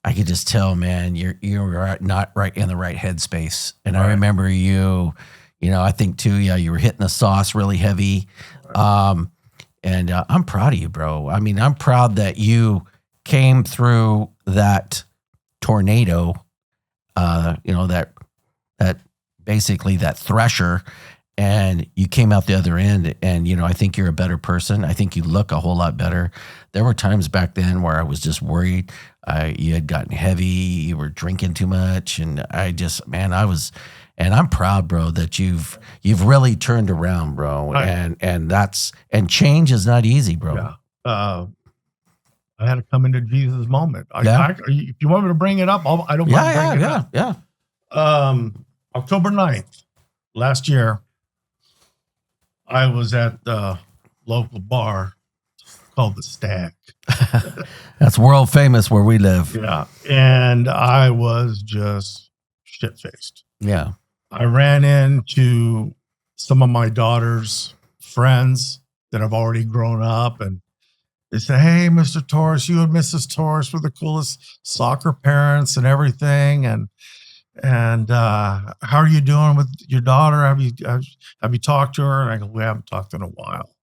I could just tell, man, you're not right in the right headspace. And I remember you, I think too, you were hitting the sauce really heavy. And I'm proud of you, bro. I mean, I'm proud that you came through that tornado, that basically that thresher, and you came out the other end. And, I think you're a better person. I think you look a whole lot better. There were times back then where I was just worried. You had gotten heavy, you were drinking too much. And and I'm proud, bro, that you've really turned around, bro. And change is not easy, bro. Yeah. I had to come into Jesus' moment. If you want me to bring it up, I don't mind bringing it up. Yeah. October 9th, last year, I was at the local bar called The Stag. That's world famous where we live. Yeah. And I was just shit-faced. Yeah. I ran into some of my daughter's friends that have already grown up, and they said, "Hey, Mr. Torres, you and Mrs. Torres were the coolest soccer parents and everything. And how are you doing with your daughter? Have you talked to her?" And I go, "We haven't talked in a while."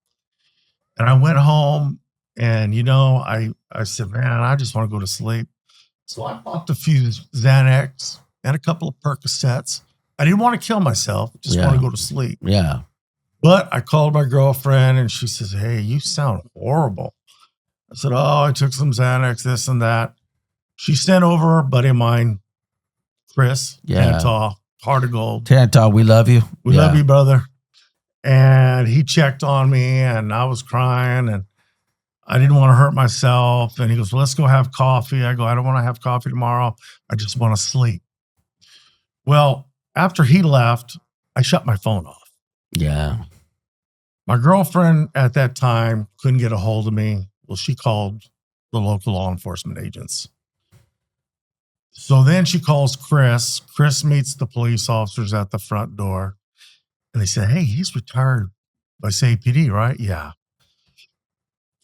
And I went home, and I said, "Man, I just want to go to sleep." So I popped a few Xanax and a couple of Percocets. I didn't want to kill myself, just want to go to sleep. Yeah. But I called my girlfriend and she says, "Hey, you sound horrible." I said, "Oh, I took some Xanax, this and that." She sent over a buddy of mine, Chris, Tantaw, Heart of Gold. Tantaw, we love you. We love you, brother. And he checked on me and I was crying and I didn't want to hurt myself. And he goes, "Well, let's go have coffee." I go, "I don't want to have coffee tomorrow. I just want to sleep." Well, after he left, I shut my phone off. Yeah. My girlfriend at that time couldn't get a hold of me. Well, she called the local law enforcement agents. So then she calls Chris. Chris meets the police officers at the front door. And they said, "Hey, he's retired I say APD, right? Yeah.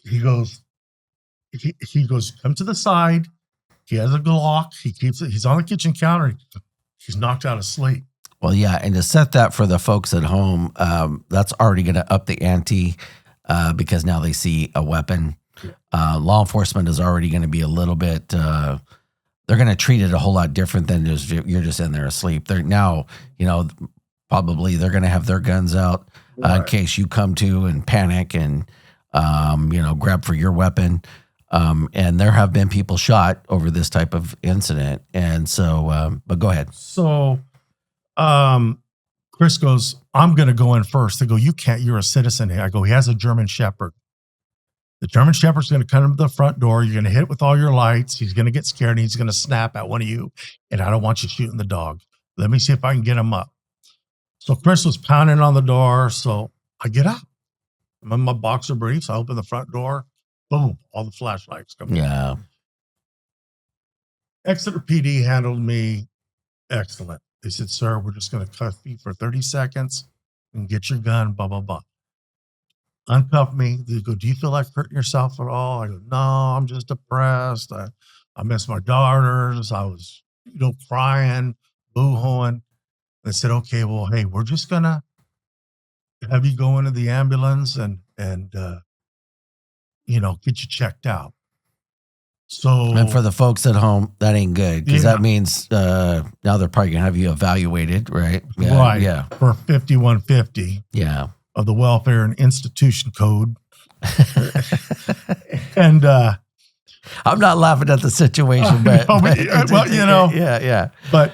He goes, come to the side. He has a Glock. He keeps it. He's on the kitchen counter. He's knocked out asleep. Well, yeah, and to set that for the folks at home, that's already going to up the ante because now they see a weapon. Law enforcement is already going to be a little bit. They're going to treat it a whole lot different than just you're just in there asleep. They're now, probably they're going to have their guns out in case you come to and panic and grab for your weapon. And there have been people shot over this type of incident, and so. But go ahead. So. Chris goes, I'm going to go in first. They go, you can't, you're a citizen. I go, he has a German Shepherd. The German Shepherd's going to come to the front door. You're going to hit it with all your lights. He's going to get scared and he's going to snap at one of you. And I don't want you shooting the dog. Let me see if I can get him up. So Chris was pounding on the door. So I get up. I'm in my boxer briefs. I open the front door. Boom. All the flashlights come. Yeah. Exeter PD handled me excellent. They said, sir, we're just going to cuff you for 30 seconds and get your gun, blah, blah, blah. Uncuff me. They go, do you feel like hurting yourself at all? I go, no, I'm just depressed. I miss my daughters. I was, crying, boo-hooing. They said, okay, well, hey, we're just going to have you go into the ambulance and get you checked out. So, and for the folks at home, that ain't good because that means now they're probably gonna have you evaluated, right? Yeah, right. Yeah, for 5150. Yeah, of the Welfare and Institution Code. And I'm not laughing at the situation, but yeah. But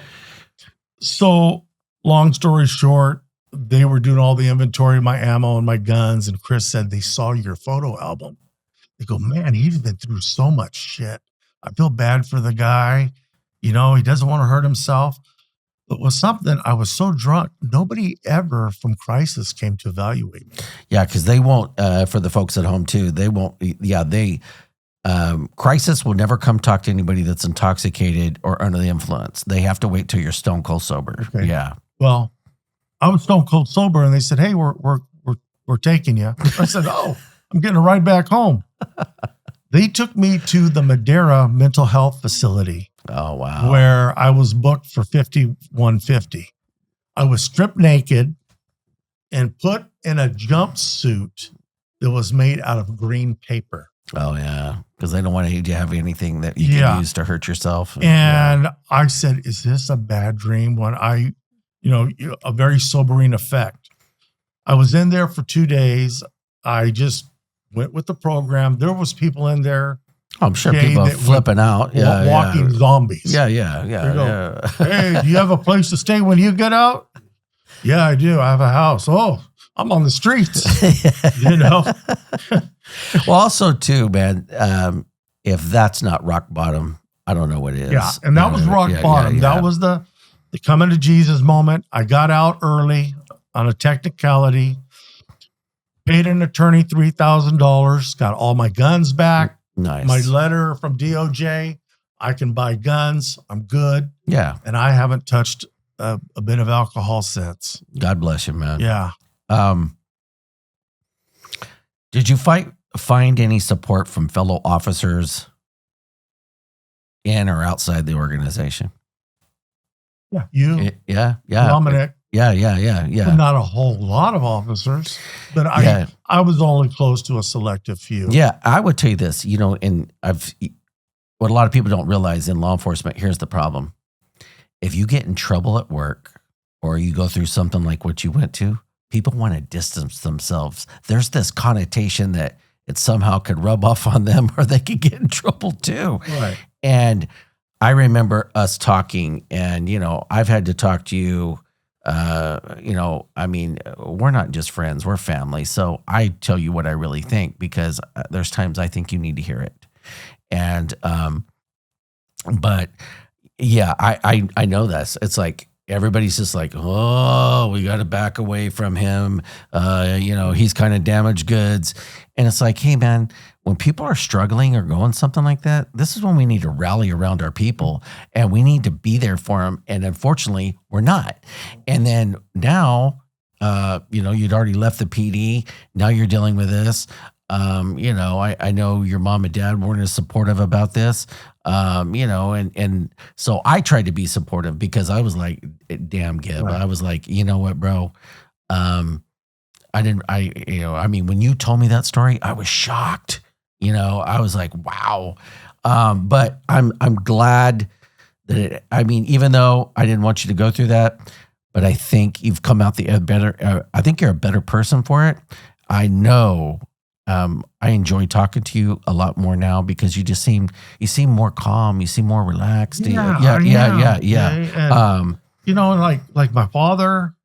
so, long story short, they were doing all the inventory of my ammo and my guns, and Chris said they saw your photo album. They go, man, he's been through so much shit. I feel bad for the guy. He doesn't want to hurt himself. It was something, I was so drunk. Nobody ever from Crisis came to evaluate me. Yeah, because they won't, for the folks at home too, they won't, Crisis will never come talk to anybody that's intoxicated or under the influence. They have to wait till you're stone cold sober. Okay. Yeah. Well, I was stone cold sober and they said, hey, we're taking you. I said, oh, I'm getting a ride back home. They took me to the Madeira mental health facility. Oh, wow. Where I was booked for 5150. I was stripped naked and put in a jumpsuit that was made out of green paper. Oh, yeah. Because they don't want you to have anything that you can use to hurt yourself. And I said, is this a bad dream? When a very sobering effect. I was in there for 2 days. I just went with the program. There was people in there. I'm sure people are flipping out. Yeah, walking zombies. Yeah. Hey, do you have a place to stay when you get out? Yeah, I do. I have a house. Oh, I'm on the streets. Well, also too, man, if that's not rock bottom, I don't know what is. Yeah, and that was rock bottom. Yeah. That was the coming to Jesus moment. I got out early on a technicality. Paid an attorney $3,000, got all my guns back. Nice. My letter from DOJ, I can buy guns. I'm good. Yeah. And I haven't touched a bit of alcohol since. God bless you, man. Yeah. Did you find any support from fellow officers in or outside the organization? Yeah. You. Yeah. Dominic. Yeah. Not a whole lot of officers, but I was only close to a selective few. Yeah, I would tell you this, what a lot of people don't realize in law enforcement, here's the problem. If you get in trouble at work or you go through something like what you went to, people want to distance themselves. There's this connotation that it somehow could rub off on them or they could get in trouble too. Right. And I remember us talking and, I've had to talk to you. We're not just friends, we're family. So I tell you what I really think because there's times I think you need to hear it. And, but yeah, I know this. It's like, everybody's just like, oh, we got to back away from him. He's kind of damaged goods. And it's like, hey man, when people are struggling or going something like that, this is when we need to rally around our people and we need to be there for them. And unfortunately we're not. And then now You'd already left the PD. Now you're dealing with this. I know your mom and dad weren't as supportive about this. And so I tried to be supportive because I was like, damn, Gib. Right. I was like, you know what, bro? When you told me that story, I was shocked. I was like, wow. But I'm glad that even though I didn't want you to go through that, but I think you've come out the better. I think you're a better person for it. I know. I enjoy talking to you a lot more now because you seem more calm. You seem more relaxed. Yeah. And, like my father,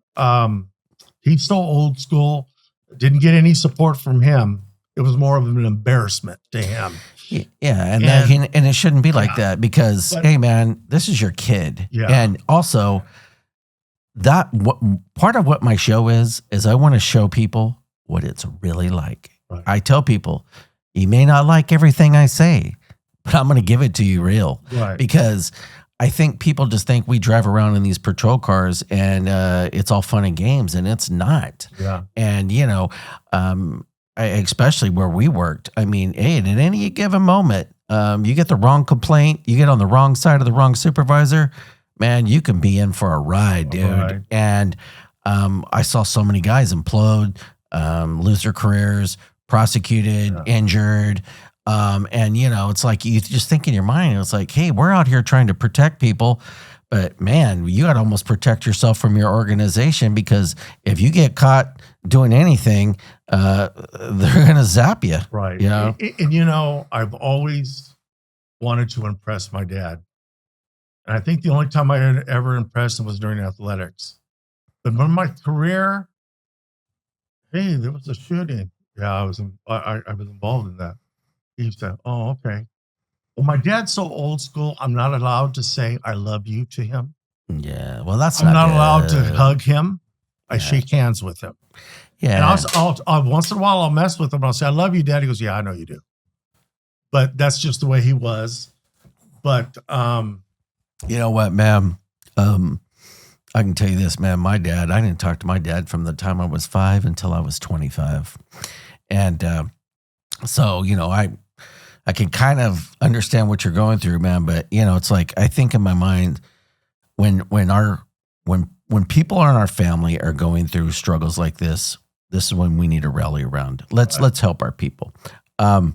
he's so old school. Didn't get any support from him. It was more of an embarrassment to him. Yeah, and it shouldn't be like that because, hey, man, this is your kid. Yeah. And also, part of what my show is I want to show people what it's really like. Right. I tell people, you may not like everything I say, but I'm going to give it to you real. Right. Because I think people just think we drive around in these patrol cars and it's all fun and games, and it's not. Yeah. And, especially where we worked. At any given moment, you get the wrong complaint, you get on the wrong side of the wrong supervisor, man, you can be in for a ride, dude. Right. And I saw so many guys implode, lose their careers, prosecuted, injured. It's like you just think in your mind, it's like, hey, we're out here trying to protect people. But man, you got to almost protect yourself from your organization because if you get caught doing anything, they're going to zap you. Right. And I've always wanted to impress my dad. And I think the only time I had ever impressed him was during athletics. But in my career, hey, there was a shooting. Yeah, I was involved in that. He said, oh, okay. Well, my dad's so old school, I'm not allowed to say I love you to him. Yeah, well, I'm not allowed to hug him. I shake hands with him. Yeah. And I'll once in a while, I'll mess with him. I'll say, I love you, Dad. He goes, yeah, I know you do. But that's just the way he was. But, you know what, man? I can tell you this, man. My dad, I didn't talk to my dad from the time I was 5 until I was 25. And so, I can kind of understand what you're going through, man. But, it's like, I think in my mind, when people in our family are going through struggles like this is when we need to rally around. Let's help our people. How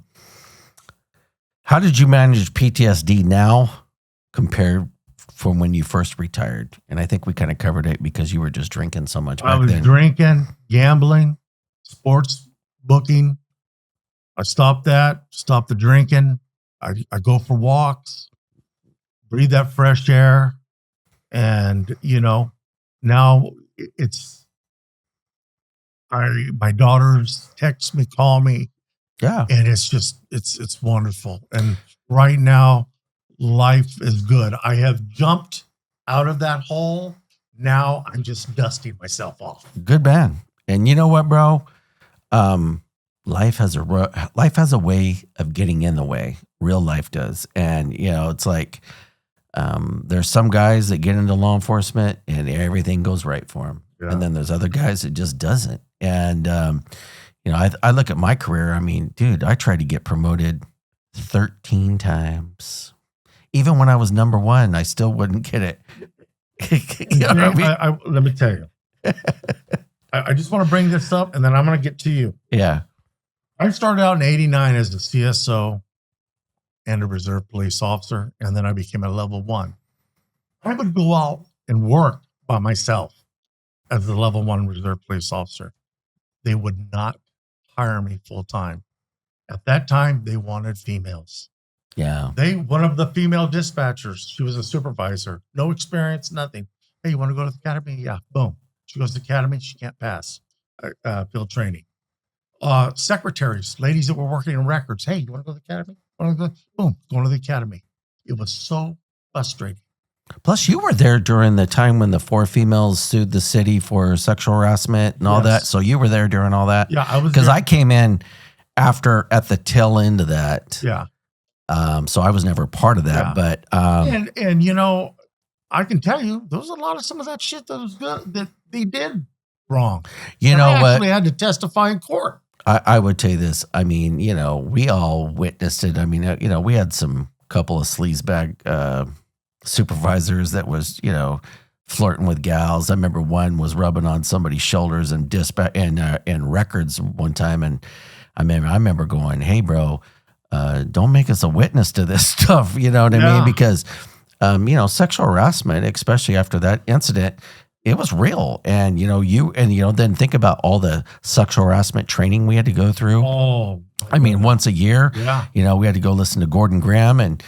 did you manage PTSD now compared from when you first retired? And I think we kind of covered it because you were just drinking so much back then. I was drinking, gambling, sports booking. I stopped the drinking. I go for walks, breathe that fresh air. And, now my daughters text me, call me. Yeah. And it's just, it's wonderful. And right now, life is good. I have jumped out of that hole. Now I'm just dusting myself off. Good man. And you know what, bro? Life has a way of getting in the way. Real life does. And, it's like, there's some guys that get into law enforcement and everything goes right for them. Yeah. And then there's other guys that just doesn't. And, I look at my career. Dude, I tried to get promoted 13 times. Even when I was number 1, I still wouldn't get it. Let me tell you. I just want to bring this up and then I'm going to get to you. Yeah. I started out in 89 as a CSO and a reserve police officer, and then I became a level 1. I would go out and work by myself as the level 1 reserve police officer. They would not hire me full time. At that time, they wanted females. Yeah. One of the female dispatchers, she was a supervisor, no experience, nothing. Hey, you want to go to the academy? Yeah, boom. She goes to the academy, she can't pass field training. Secretaries, ladies that were working in records. Hey, you want to go to the academy? Boom, going to the academy. It was so frustrating. Plus, you were there during the time when the 4 females sued the city for sexual harassment and all that. So you were there during all that. Yeah, I was because I came in at the tail end of that. Yeah. So I was never part of that. Yeah. But and I can tell you, there was a lot of some of that shit that was good that they did wrong. You And know I what? actually had to testify in court. I would tell you this. I mean, we all witnessed it. I mean, we had some couple of sleazebag supervisors that was, flirting with gals. I remember one was rubbing on somebody's shoulders and dispatch and records one time, and I remember going, "Hey, bro, don't make us a witness to this stuff." You know what I mean? Because sexual harassment, especially after that incident, it was real. And then think about all the sexual harassment training we had to go through. Oh, I mean, once a year. Yeah. We had to go listen to Gordon Graham. And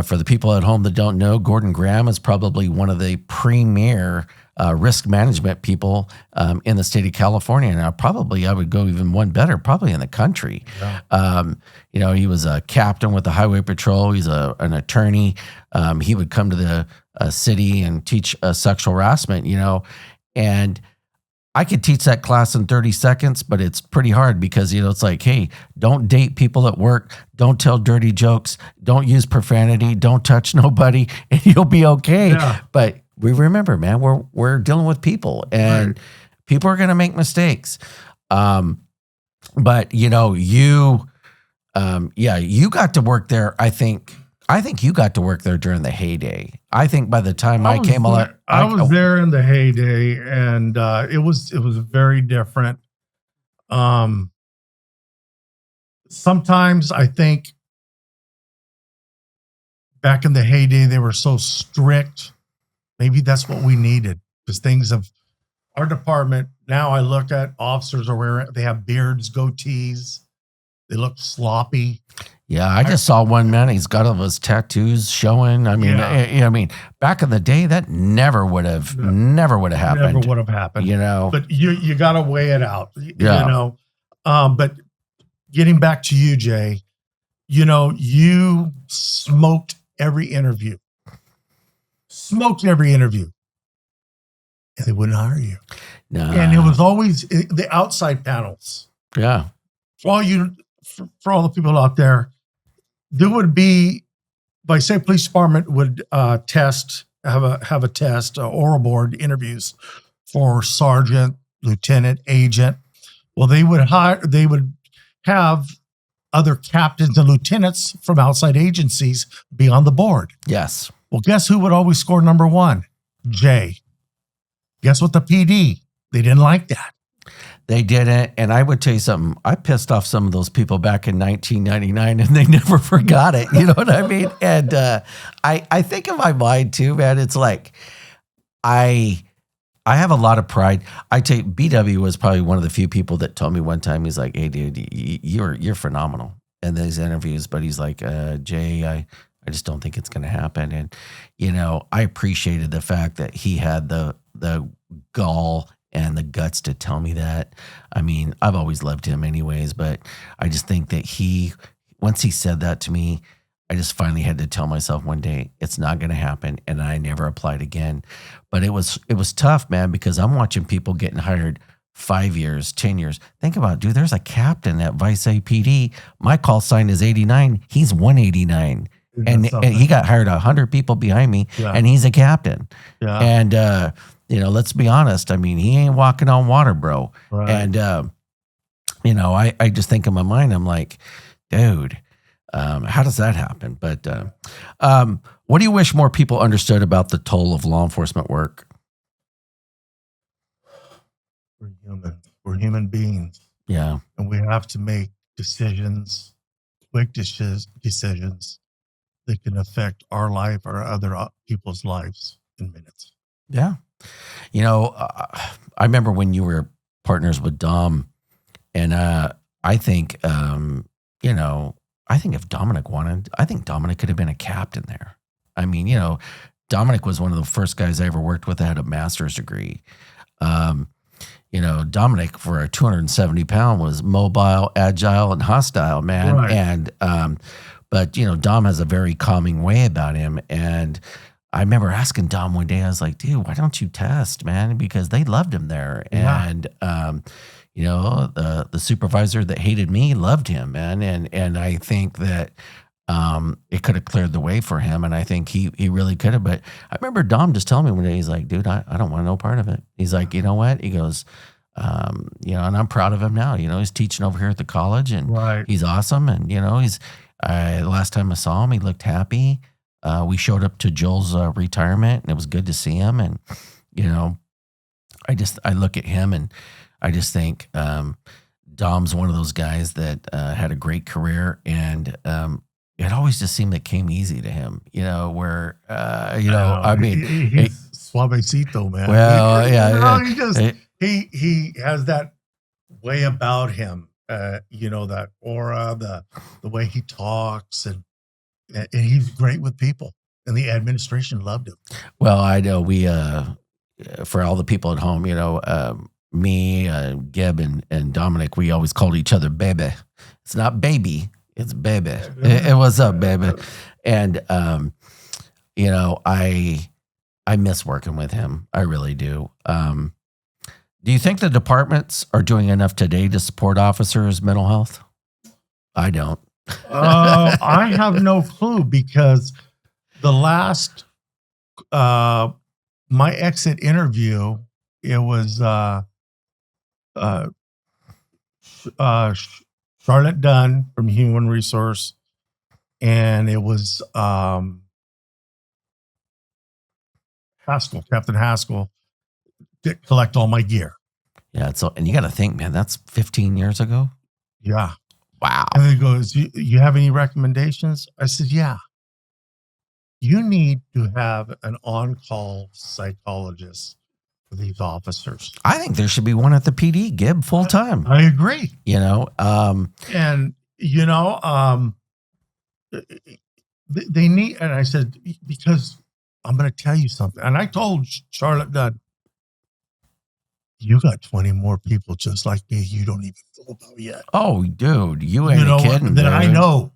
for the people at home that don't know, Gordon Graham is probably one of the premier risk management people in the state of California. And I would go even one better, probably in the country. Yeah. He was a captain with the Highway Patrol. He's an attorney. He would come to the city and teach sexual harassment, and I could teach that class in 30 seconds, but it's pretty hard because, it's like, hey, don't date people at work. Don't tell dirty jokes. Don't use profanity. Don't touch nobody, and you'll be okay. Yeah. But we remember, man, we're dealing with people, and people are going to make mistakes. But you got to work there. I think you got to work there during the heyday. I think by the time I came along, I was there in the heyday, and it was very different. Sometimes I think back in the heyday they were so strict. Maybe that's what we needed, because our department now. I look at officers they have beards, goatees. They look sloppy. Yeah, I just saw one man. He's got all of his tattoos showing. I mean, back in the day, that never would have happened. Never would have happened. But you got to weigh it out. But getting back to you, Jay, you smoked every interview. And they wouldn't hire you. No. And it was always the outside panels. Yeah. For all the people out there, there would be, like, say, police department would have a test, oral board interviews for sergeant, lieutenant, agent. Well, they would have other captains and lieutenants from outside agencies be on the board. Yes. Well, guess who would always score number one? Jay. Guess what? The PD. They didn't like that. They didn't. And I would tell you something. I pissed off some of those people back in 1999, and they never forgot it. You know what I mean? And I think in my mind too, man, it's like I have a lot of pride. I tell you, BW was probably one of the few people that told me one time, he's like, "Hey, dude, you're phenomenal in these interviews." But he's like, "Jay, I just don't think it's going to happen." And, I appreciated the fact that he had the gall and the guts to tell me that. I mean, I've always loved him anyways, but I just think that once he said that to me, I just finally had to tell myself one day, it's not going to happen. And I never applied again. But it was tough, man, because I'm watching people getting hired 5 years, 10 years. Think about it, dude, there's a captain at Vice APD. My call sign is 89. He's 189. And he got hired 100 people behind me, and he's a captain. Yeah. And, let's be honest. I mean, he ain't walking on water, bro. Right. And, I just think in my mind, I'm like, dude, how does that happen? But what do you wish more people understood about the toll of law enforcement work? We're human. We're human beings. Yeah. And we have to make quick decisions that can affect our life or other people's lives in minutes. Yeah. I remember when you were partners with Dom, and I think if Dominic wanted, I think Dominic could have been a captain there. I mean, Dominic was one of the first guys I ever worked with that had a master's degree. Dominic, for a 270-pound, was mobile, agile, and hostile, man. Right. And but Dom has a very calming way about him. And I remember asking Dom one day, I was like, dude, why don't you test, man? Because they loved him there. Yeah. And, the supervisor that hated me loved him, man. And I think that it could have cleared the way for him. And I think he really could have. But I remember Dom just telling me one day, he's like, dude, I don't want no part of it. He's like, you know what? He goes, And I'm proud of him now. He's teaching over here at the college, and Right. he's awesome. And the last time I saw him, he looked happy. We showed up to Joel's retirement, and it was good to see him. And I look at him, and I just think Dom's one of those guys that had a great career, and it always just seemed it came easy to him. Where he's suavecito, man. Well, yeah. He just he has that way about him. That aura, the way he talks, and he's great with people, and the administration loved him. Well, I know we for all the people at home, me, Gib, and Dominic, we always called each other baby. It's not baby, it's baby. It was up, baby. And I miss working with him. I really do. Do you think the departments are doing enough today to support officers' mental health? I don't. I have no clue, because the last my exit interview, it was Charlotte Dunn from Human Resource, and it was Captain Haskell, to collect all my gear. Yeah, and you got to think, man, that's 15 years ago. Yeah. Wow. And he goes, you have any recommendations? I said, yeah. You need to have an on-call psychologist for these officers. I think there should be one at the PD, Gib, full time. I agree. They need, and I said, because I'm going to tell you something. And I told Charlotte Dunn, you got 20 more people just like me you don't even know about yet. Oh, dude, you ain't kidding. That I know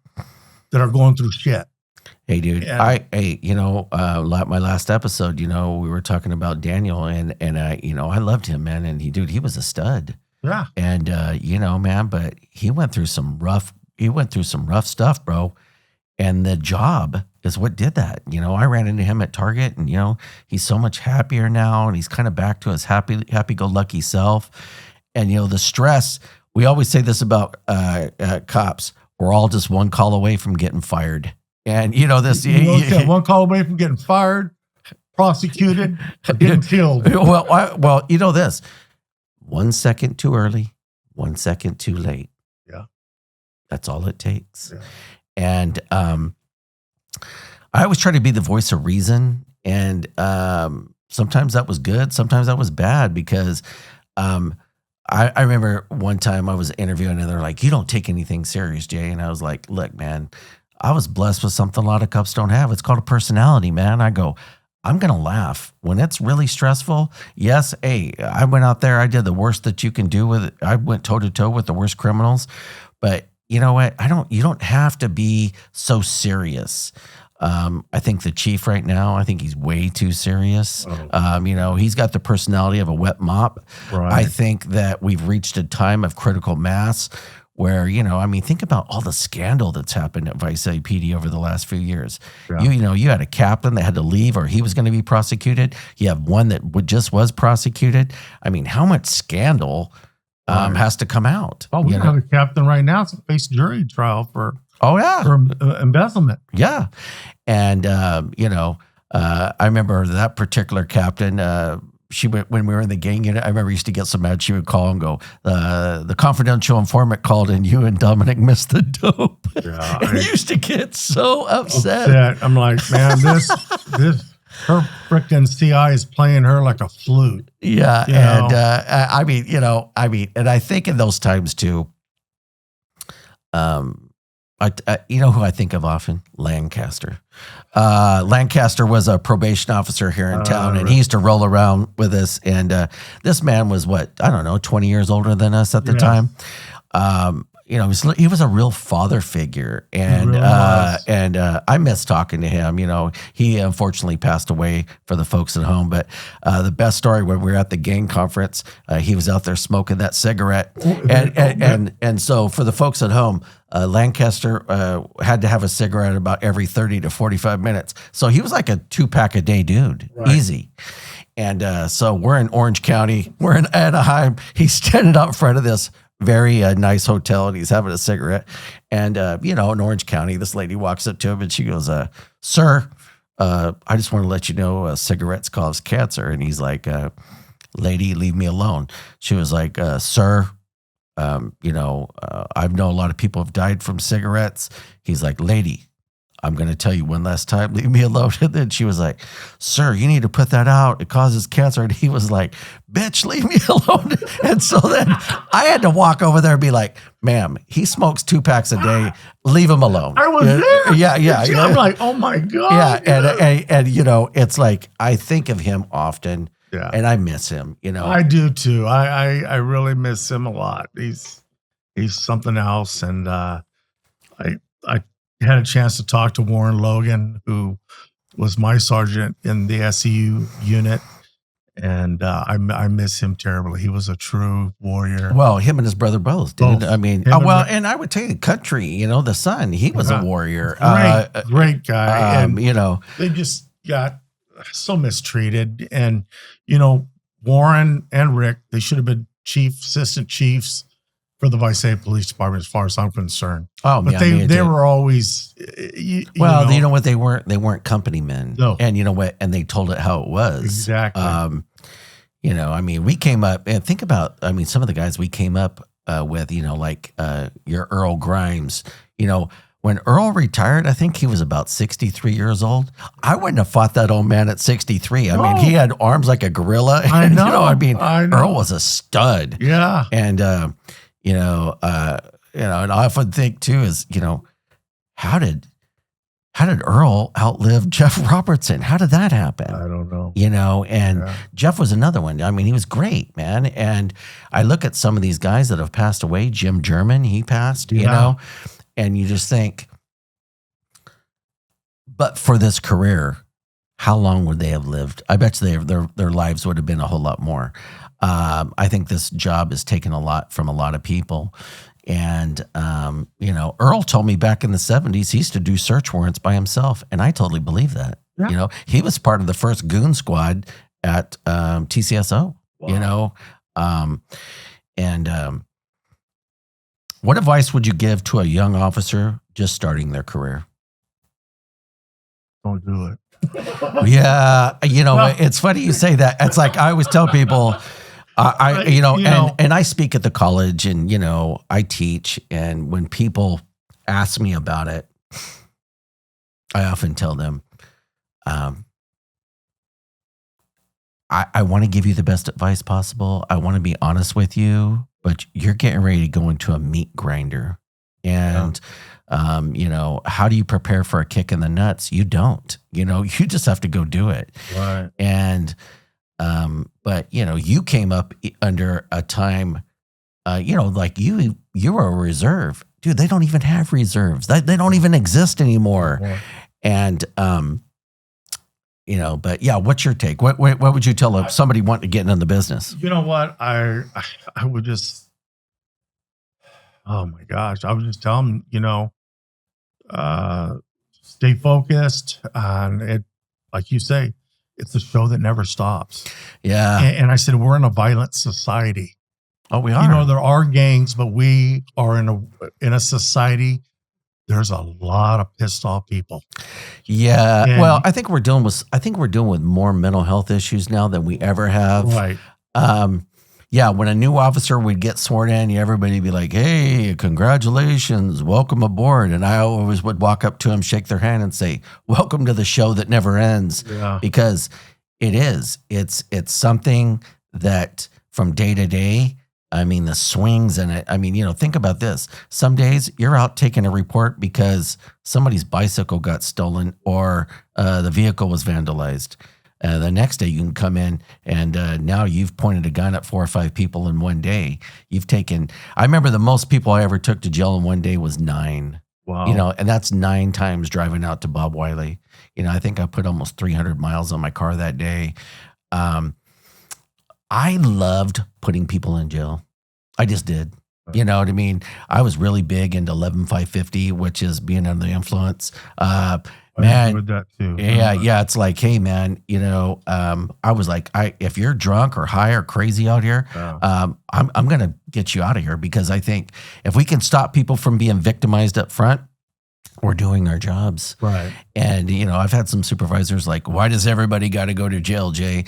that are going through shit. Hey, dude, yeah. My last episode, we were talking about Daniel, and I loved him, man. And he was a stud. Yeah. And, man, but he went through some rough stuff, bro. And the job is what did that. I ran into him at Target, and, he's so much happier now, and he's kind of back to his happy-go-lucky self. And, the stress, we always say this about cops, we're all just one call away from getting fired. And, one call away from getting fired, prosecuted, or getting killed. Well, this, 1 second too early, 1 second too late. Yeah. That's all it takes. Yeah. And I always try to be the voice of reason. And sometimes that was good. Sometimes that was bad, because I remember one time I was interviewing, and they're like, you don't take anything serious, Jay. And I was like, look, man, I was blessed with something a lot of cops don't have. It's called a personality, man. I go, I'm going to laugh when it's really stressful. Yes. Hey, I went out there. I did the worst that you can do with it. I went toe to toe with the worst criminals, but you know what? You don't have to be so serious. I think the chief right now, I think he's way too serious. He's got the personality of a wet mop. Right. I think that we've reached a time of critical mass where, think about all the scandal that's happened at Vice City PD over the last few years. Yeah. You had a captain that had to leave, or he was going to be prosecuted. You have one that just was prosecuted. How much scandal has to come out? Oh, we have a captain right now that's faced jury trial for embezzlement. Yeah. And, I remember that particular captain, she went, when we were in the gang unit, I remember used to get so mad, she would call and go, the confidential informant called and you and Dominic missed the dope. Yeah, and used to get so upset. I'm like, man, her frickin' CI is playing her like a flute. Yeah. And I think in those times too, who I think of often? Lancaster. Lancaster was a probation officer here in town, and he used to roll around with us. And this man was 20 years older than us at the time. He was a real father figure, and I miss talking to him. He unfortunately passed away for the folks at home. But the best story, when we were at the gang conference, he was out there smoking that cigarette, and so for the folks at home, Lancaster had to have a cigarette about every 30 to 45 minutes. So he was like a 2-pack a day dude, easy. And so we're in Orange County. We're in Anaheim. He's standing out in front of this very nice hotel, and he's having a cigarette. And, in Orange County, this lady walks up to him, and she goes, sir, I just want to let you know cigarettes cause cancer. And he's like, lady, leave me alone. She was like, sir, I know a lot of people have died from cigarettes. He's like, lady, I'm going to tell you one last time, leave me alone. And then she was like, sir, you need to put that out. It causes cancer. And he was like, bitch, leave me alone. And so then I had to walk over there and be like, ma'am, he smokes 2 packs a day. Leave him alone. I was there. Yeah. I'm like, oh my God. Yeah. And it's like, I think of him often. Yeah. And I miss him, I do too. I really miss him a lot. He's something else. And I had a chance to talk to Warren Logan, who was my sergeant in the SEU unit. And I miss him terribly. He was a true warrior. Well, him and his brother both, dude. Both. I mean, and I would tell you, Country, the son, he was a warrior. Great guy. And they just got so mistreated. And, Warren and Rick, they should have been assistant chiefs for the Visalia Police Department, as far as I'm concerned. Oh, but they were always, you know what? They weren't company men. No. And you know what? And they told it how it was. Exactly. We came up, and think about, some of the guys we came up with, your Earl Grimes, when Earl retired, I think he was about 63 years old. I wouldn't have fought that old man at 63. I mean, he had arms like a gorilla. I know. I know. Earl was a stud. Yeah. And, and I often think too is, how did Earl outlive Jeff Robertson? How did that happen? I don't know. Jeff was another one. I mean, he was great, man. And I look at some of these guys that have passed away. Jim German, he passed, and you just think, but for this career, how long would they have lived? I bet you their lives would have been a whole lot more. I think this job has taken a lot from a lot of people. And, Earl told me back in the 70s, he used to do search warrants by himself. And I totally believe that. Yeah. He was part of the first goon squad at TCSO, Wow. What advice would you give to a young officer just starting their career? Don't do it. Yeah. It's funny you say that. It's like, I always tell people, and I speak at the college, and, I teach. And when people ask me about it, I often tell them, I want to give you the best advice possible. I want to be honest with you, but you're getting ready to go into a meat grinder. And, how do you prepare for a kick in the nuts? You don't, you just have to go do it. Right. And, but you came up under a time, like you were a reserve, dude. They don't even have reserves. They don't even exist anymore. Yeah. And, but yeah, what's your take? What would you tell somebody wanting to get into the business? You know what? I would just, oh my gosh, I would just tell them, stay focused on it. Like you say, it's a show that never stops. Yeah. And I said, we're in a violent society. Oh, we are. There are gangs, but we are in a society. There's a lot of pissed off people. Yeah. Well, I think we're dealing with more mental health issues now than we ever have. Right. Yeah. When a new officer would get sworn in, everybody would be like, hey, congratulations, welcome aboard. And I always would walk up to them, shake their hand and say, welcome to the show that never ends. Yeah. Because it's something that from day to day, the swings in it. Think about this. Some days you're out taking a report because somebody's bicycle got stolen or the vehicle was vandalized. The next day you can come in and now you've pointed a gun at 4 or 5 people in one day. I remember the most people I ever took to jail in one day was 9. Wow. And that's 9 times driving out to Bob Wiley. I think I put almost 300 miles on my car that day. I loved putting people in jail. I just did. You know what I was really big into 11550, which is being under the influence. Man, enjoyed that too. yeah. It's like, hey, man, I was like, if you're drunk or high or crazy out here, I'm gonna get you out of here, because I think if we can stop people from being victimized up front, we're doing our jobs. Right. And I've had some supervisors like, why does everybody got to go to jail, Jay?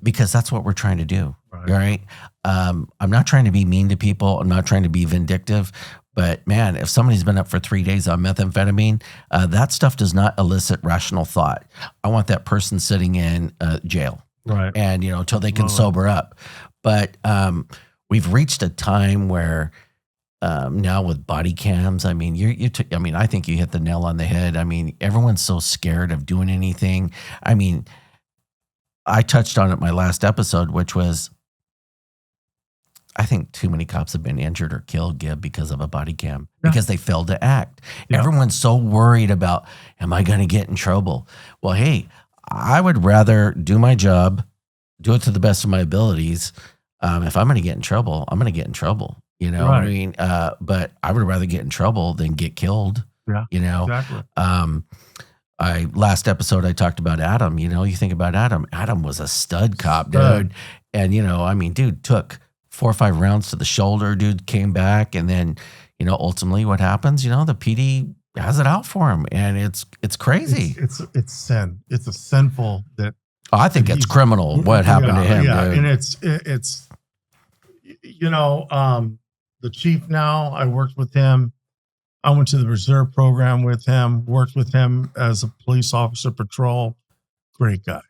Because that's what we're trying to do. Right. I'm not trying to be mean to people. I'm not trying to be vindictive. But man, if somebody's been up for 3 days on methamphetamine, that stuff does not elicit rational thought. I want that person sitting in jail. Right. And, until they can sober up. But we've reached a time where now with body cams, I mean, I think you hit the nail on the head. I mean, everyone's so scared of doing anything. I mean, I touched on it my last episode, which was, I think too many cops have been injured or killed, Gib, because of a body cam, because they failed to act. Yeah. Everyone's so worried about, am I going to get in trouble? Well, hey, I would rather do my job, do it to the best of my abilities. If I'm going to get in trouble, I'm going to get in trouble. You know what I mean? But I would rather get in trouble than get killed. Yeah, exactly. Last episode I talked about Adam. You think about Adam. Adam was a stud cop, dude. And dude took 4 or 5 rounds to the shoulder. Dude came back, and then ultimately what happens? The PD has it out for him, and it's crazy. It's sin. It's a sinful that. Oh, I think it's criminal what happened to him. Yeah, dude. And it's the chief now. I worked with him. I went to the reserve program with him, worked with him as a police officer patrol. Great guy.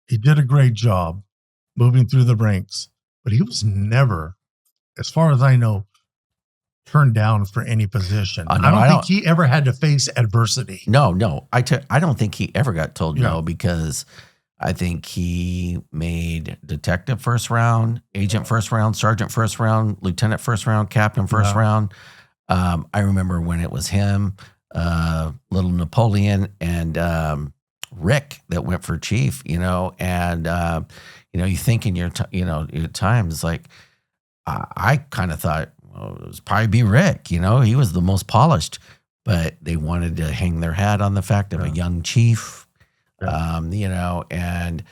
He did a great job moving through the ranks, but he was never, as far as I know, turned down for any position. I don't think he ever had to face adversity. No. I don't think he ever got told no, because I think he made detective first round, agent first round, sergeant first round, lieutenant first round, captain first round. I remember when it was him, little Napoleon, and Rick that went for chief, and you think in your times, like I kind of thought, well, it was probably be Rick, he was the most polished, but they wanted to hang their hat on the fact of a young chief, and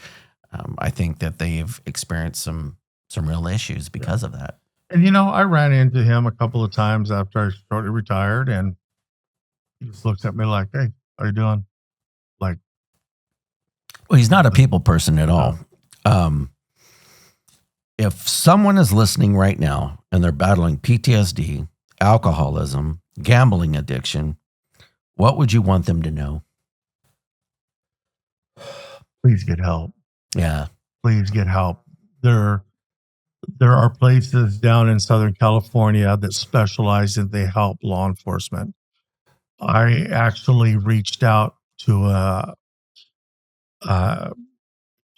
I think that they've experienced some real issues because of that. And, I ran into him a couple of times after I shortly retired, and he just looks at me like, hey, how you doing? Like, well, he's not a people person at all. If someone is listening right now and they're battling PTSD, alcoholism, gambling addiction, what would you want them to know? Please get help. Yeah. Please get help. There are places down in Southern California that specialize in they help law enforcement. I actually reached out to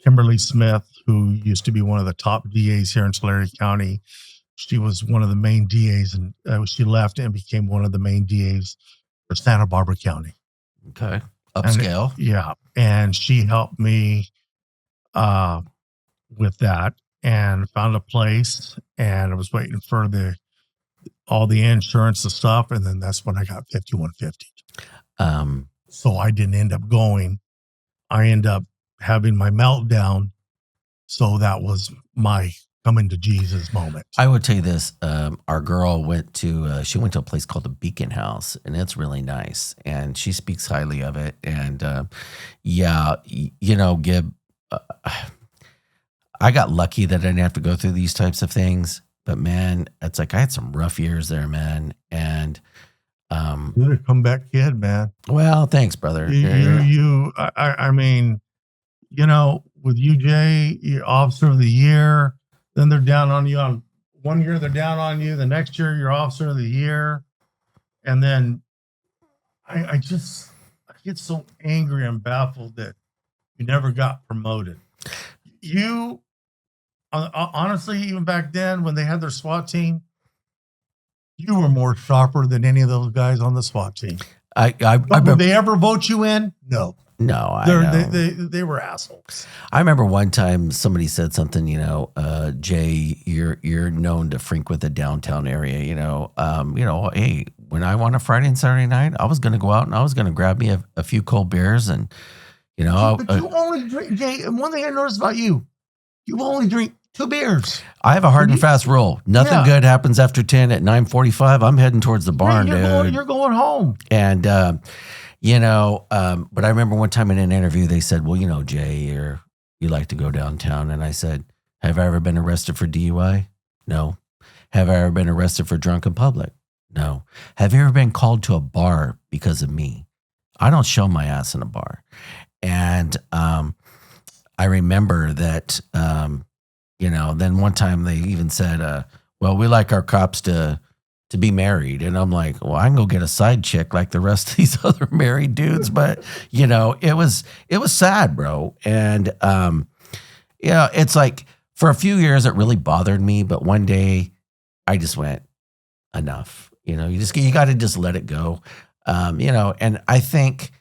Kimberly Smith, who used to be one of the top DAs here in Tulare County. She was one of the main DAs, and she left and became one of the main DAs for Santa Barbara County. Okay. Upscale. And she helped me with that. And found a place, and I was waiting for all the insurance and stuff, and then that's when I got 5150'd. So I didn't end up going. I ended up having my meltdown. So that was my coming to Jesus moment. I would tell you this: our girl went to a place called the Beacon House, and it's really nice, and she speaks highly of it. And Gib. I got lucky that I didn't have to go through these types of things, but man, it's like I had some rough years there, man. And you're a comeback kid, man. Well, thanks, brother. I mean, with you, Jay, you're officer of the year. Then they're down on you on 1 year. They're down on you. The next year, you're officer of the year, and then I get so angry and baffled that you never got promoted. You. Honestly, even back then when they had their SWAT team, you were more sharper than any of those guys on the SWAT team. Did they ever vote you in? No. They were assholes. I remember one time somebody said something, Jay, you're known to frequent the downtown area, hey, when I won a Friday and Saturday night, I was going to go out and I was going to grab me a few cold beers and, you know. But you only drink, Jay, and one thing I noticed about you only drink 2 beers. I have a hard and fast rule. Nothing good happens after 10 at 9:45. I'm heading towards the barn, dude. You're going home. And, you know, but I remember one time in an interview, they said, well, you know, Jay, you like to go downtown. And I said, have I ever been arrested for DUI? No. Have I ever been arrested for drunk in public? No. Have you ever been called to a bar because of me? I don't show my ass in a bar. And I remember that, you know, then one time they even said, well, we like our cops to be married. And I'm like, well, I can go get a side chick like the rest of these other married dudes. But, you know, it was sad, bro. And, you know, it's like for a few years, it really bothered me. But one day I just went, enough. You know, you got to just let it go. You know, and I think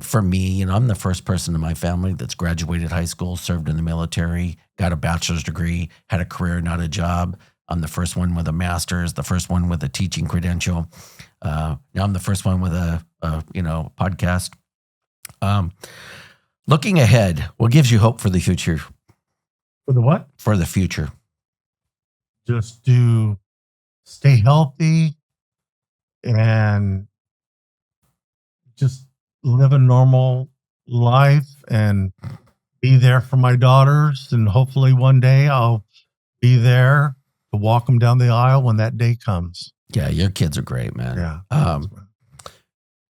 for me, you know, I'm the first person in my family that's graduated high school, served in the military, got a bachelor's degree, had a career, not a job. I'm the first one with a master's, the first one with a teaching credential. Now I'm the first one with a you know, podcast. Looking ahead, what gives you hope for the future? For the what? For the future. Just to stay healthy and just live a normal life and be there for my daughters. And hopefully one day I'll be there to walk them down the aisle when that day comes. Yeah, your kids are great, man. Yeah.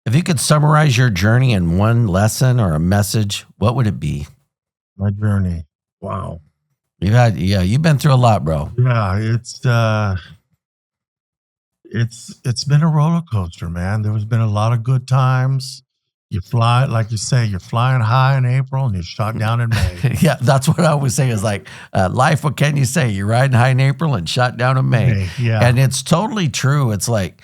If you could summarize your journey in one lesson or a message, what would it be? My journey. Wow. You've been through a lot, bro. Yeah, it's been a roller coaster, man. There's been a lot of good times. You fly, like you say, you're flying high in April and you're shot down in May. Yeah, that's what I always say is like, life, what can you say? You're riding high in April and shot down in May. Yeah. And it's totally true. It's like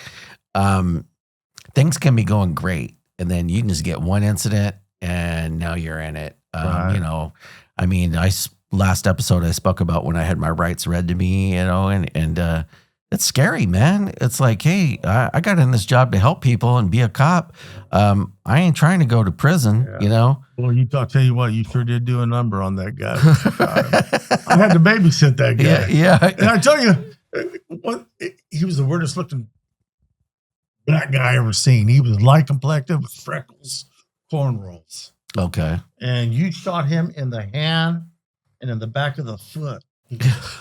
things can be going great. And then you can just get one incident and now you're in it. Right. You know, I mean, last episode I spoke about when I had my rights read to me, you know, and it's scary, man. It's like, hey, I got in this job to help people and be a cop. I ain't trying to go to prison, you know? Well, I'll tell you what, you sure did do a number on that guy. I had to babysit that guy. Yeah. And I tell you, he was the weirdest looking black guy I ever seen. He was light complected with freckles, cornrows. Okay. And you shot him in the hand and in the back of the foot. He goes,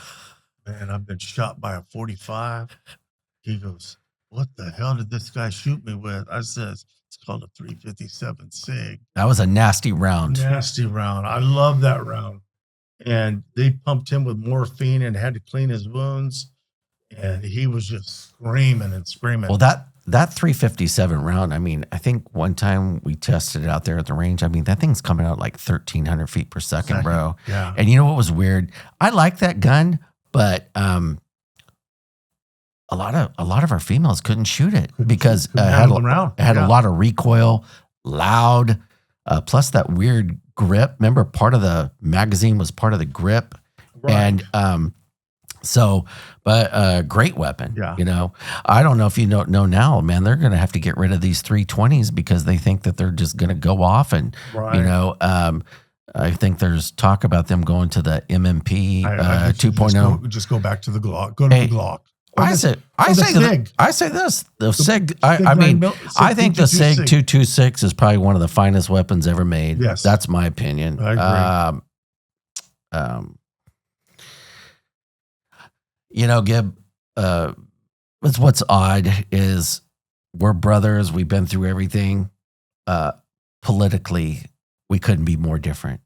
man, I've been shot by a 45. He goes, what the hell did this guy shoot me with? I says, it's called a 357 SIG. That was a nasty round. Nasty round. I love that round. And they pumped him with morphine and had to clean his wounds. And he was just screaming and screaming. Well, that 357 round, I mean, I think one time we tested it out there at the range. I mean, that thing's coming out like 1,300 feet per second, bro. Yeah. And you know what was weird? I like that gun, but a lot of our females couldn't shoot it because it had a lot of recoil, loud, plus that weird grip. Remember, part of the magazine was part of the grip. Right. And great weapon. Yeah. You know, I don't know if you know now, man, they're going to have to get rid of these 320s because they think that they're just going to go off. And, you know, I think there's talk about them going to the MMP 2.0. Just go back to the Glock. Go to the Glock. I say this. The SIG. I mean, I think the SIG 226 is probably one of the finest weapons ever made. Yes, that's my opinion. I agree. You know, Gib, what's odd is we're brothers. We've been through everything. Politically, we couldn't be more different,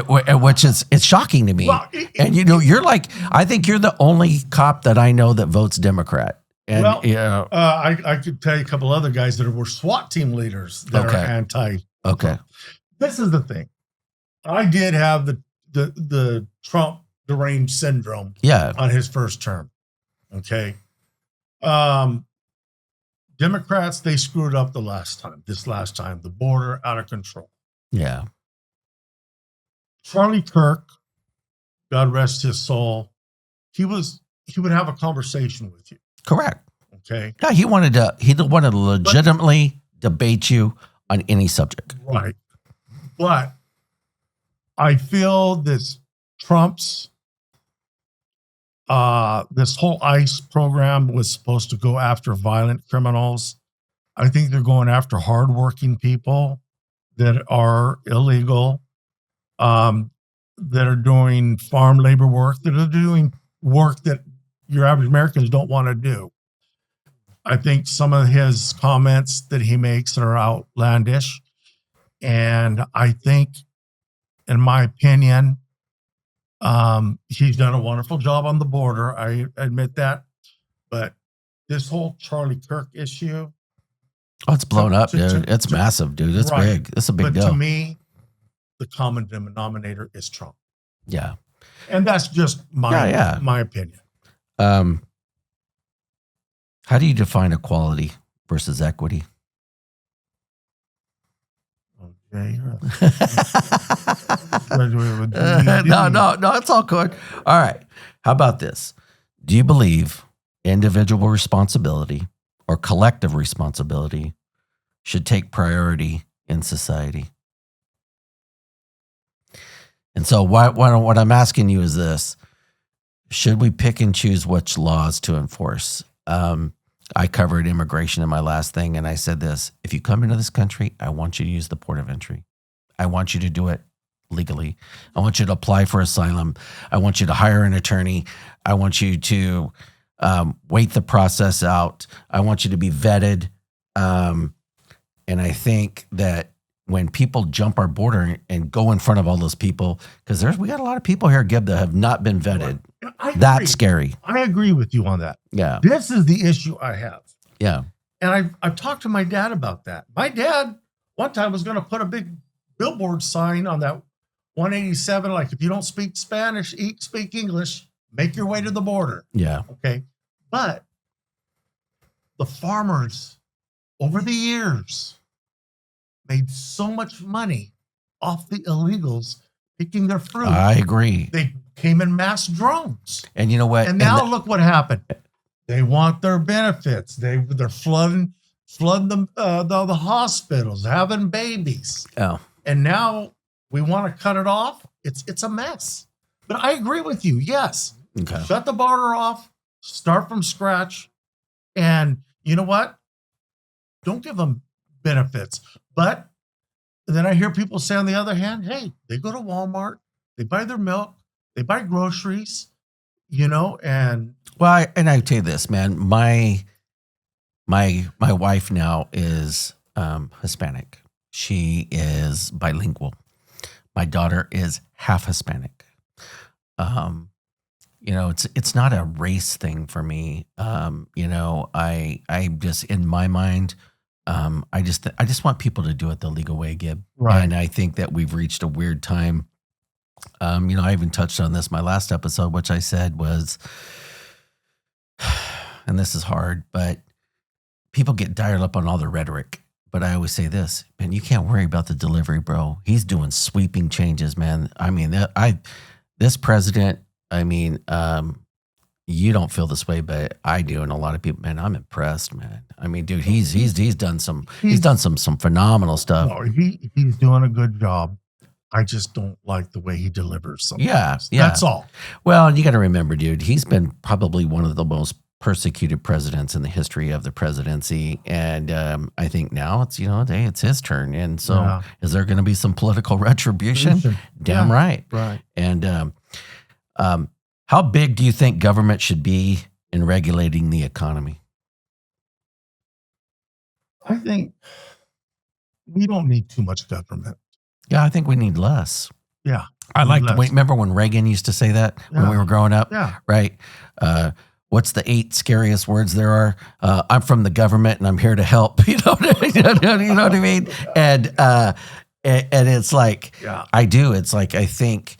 which is, it's shocking to me. Well, and you know, I think you're the only cop that I know that votes Democrat. And, you know, I could tell you a couple other guys that were SWAT team leaders that are anti. Okay. This is the thing. I did have the Trump deranged syndrome on his first term. Okay. Democrats, they screwed up this last time, the border out of control. Yeah. Charlie Kirk, God rest his soul, he would have a conversation with you. Correct. Okay. Yeah, he wanted to legitimately debate you on any subject. Right. But I feel this Trump's this whole ICE program was supposed to go after violent criminals. I think they're going after hardworking people that are illegal, that are doing farm labor work, that are doing work that your average Americans don't want to do. I think some of his comments that he makes are outlandish. And I think, in my opinion, he's done a wonderful job on the border. I admit that. But this whole Charlie Kirk issue. Oh, it's blown up, dude. It's massive, dude. It's big. It's a big deal. To me, the common denominator is Trump. Yeah. And that's just my opinion. How do you define equality versus equity? Okay. No, it's all good. All right. How about this? Do you believe individual responsibility or collective responsibility should take priority in society? And so what I'm asking you is this: should we pick and choose which laws to enforce? I covered immigration in my last thing, and I said this: if you come into this country, I want you to use the port of entry. I want you to do it legally. I want you to apply for asylum. I want you to hire an attorney. I want you to wait the process out. I want you to be vetted. And I think that when people jump our border and go in front of all those people, because we got a lot of people here, Gib, that have not been vetted. That's scary. I agree with you on that. Yeah. This is the issue I have. Yeah. And I've talked to my dad about that. My dad one time was going to put a big billboard sign on that 187, like, if you don't speak Spanish, speak English, make your way to the border. Yeah. Okay. But the farmers over the years made so much money off the illegals picking their fruit. I agree. They came in mass drones. And you know what? And now look what happened. They want their benefits. They're flooding the hospitals, having babies. Oh. And now we want to cut it off. It's a mess. But I agree with you. Yes. Okay. Shut the border off. Start from scratch. And you know what? Don't give them benefits. But then I hear people say on the other hand, hey, they go to Walmart, they buy their milk, they buy groceries, and well, I tell you this, man, my wife now is Hispanic. She is bilingual. My daughter is half Hispanic. It's not a race thing for me. I just, in my mind, I just want people to do it the legal way, Gib. Right. And I think that we've reached a weird time. I even touched on this my last episode, which I said was, and this is hard, but people get dialed up on all the rhetoric. But I always say this, man, you can't worry about the delivery, bro. He's doing sweeping changes, man. I mean, this president, you don't feel this way, but I do, and a lot of people. Man, I'm impressed, man. I mean, dude, he's done some phenomenal stuff. No, he's doing a good job. I just don't like the way he delivers sometimes. Yeah. That's all. Well, you got to remember, dude, he's been probably one of the most persecuted presidents in the history of the presidency, and I think now it's it's his turn, and so is there going to be some political retribution? Damn right. Right. And how big do you think government should be in regulating the economy? I think we don't need too much government. Yeah, I think we need less. Yeah. I like to remember when Reagan used to say that when we were growing up? Yeah. Right. What's the 8 scariest words there are? I'm from the government and I'm here to help. You know what I mean? And it's like, I do. It's like, I think,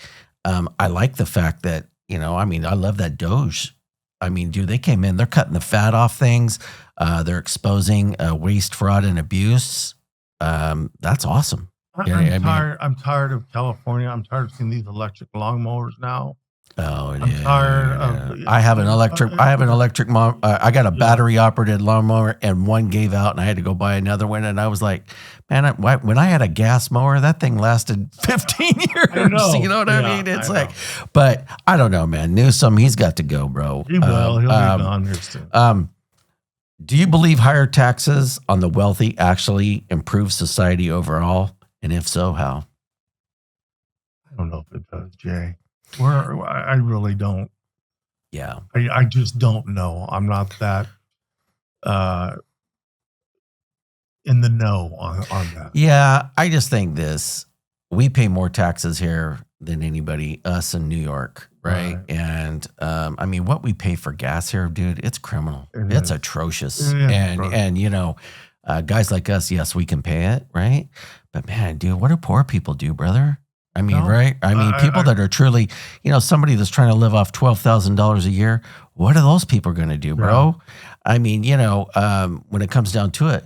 I like the fact that, I love that Doge. Dude, they came in, they're cutting the fat off things. They're exposing waste, fraud, and abuse. That's awesome. I'm tired of California. I'm tired of seeing these electric lawnmowers now. Oh, I'm tired of. I have an electric mom. I got a battery operated lawnmower, and one gave out, and I had to go buy another one. And I was like, man, when I had a gas mower, that thing lasted 15 years. I know. You know what I mean? It's I like, know. but I don't know, man. Newsom, he's got to go, bro. He will. He'll be gone here soon. Do you believe higher taxes on the wealthy actually improve society overall? And if so, how? I don't know if it does, Jay. I really don't. Yeah. I just don't know. I'm not that in the know on that. Yeah, I just think this. We pay more taxes here than anybody, us in New York, right? And I mean, what we pay for gas here, dude, it's criminal. It's atrocious. And you know, guys like us, yes, we can pay it, right? But man, dude, what do poor people do, brother? I mean, right? I mean, people that are truly, you know, somebody that's trying to live off $12,000 a year, what are those people going to do, bro? Yeah. I mean, you know, when it comes down to it,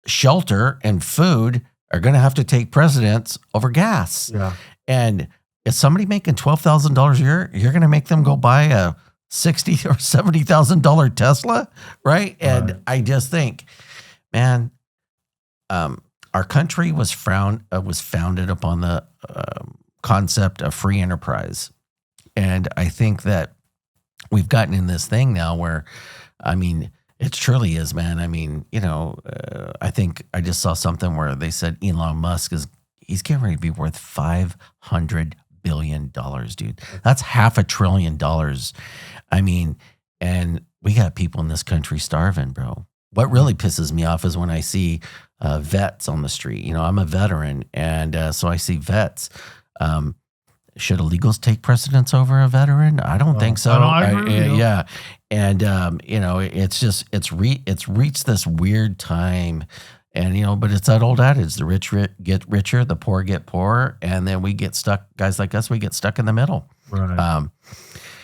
shelter and food are going to have to take precedence over gas. Yeah. And if somebody making $12,000 a year, you're going to make them go buy a $60,000 or $70,000 Tesla, right? And I just think, man, our country was founded upon the concept of free enterprise. And I think that we've gotten in this thing now where, I mean, it truly is, man. I mean, you know, I think I just saw something where they said Elon Musk he's getting ready to be worth $500 billion, dude. That's $500 billion. I mean, and we got people in this country starving, bro. What really pisses me off is when I see vets on the street. You know, I'm a veteran, and so I see vets. Should illegals take precedence over a veteran? I don't think so. No, I agree. Yeah, and you know, it's reached this weird time, and you know, but it's that old adage: the rich get richer, the poor get poorer, and then we get stuck. Guys like us, we get stuck in the middle. Right.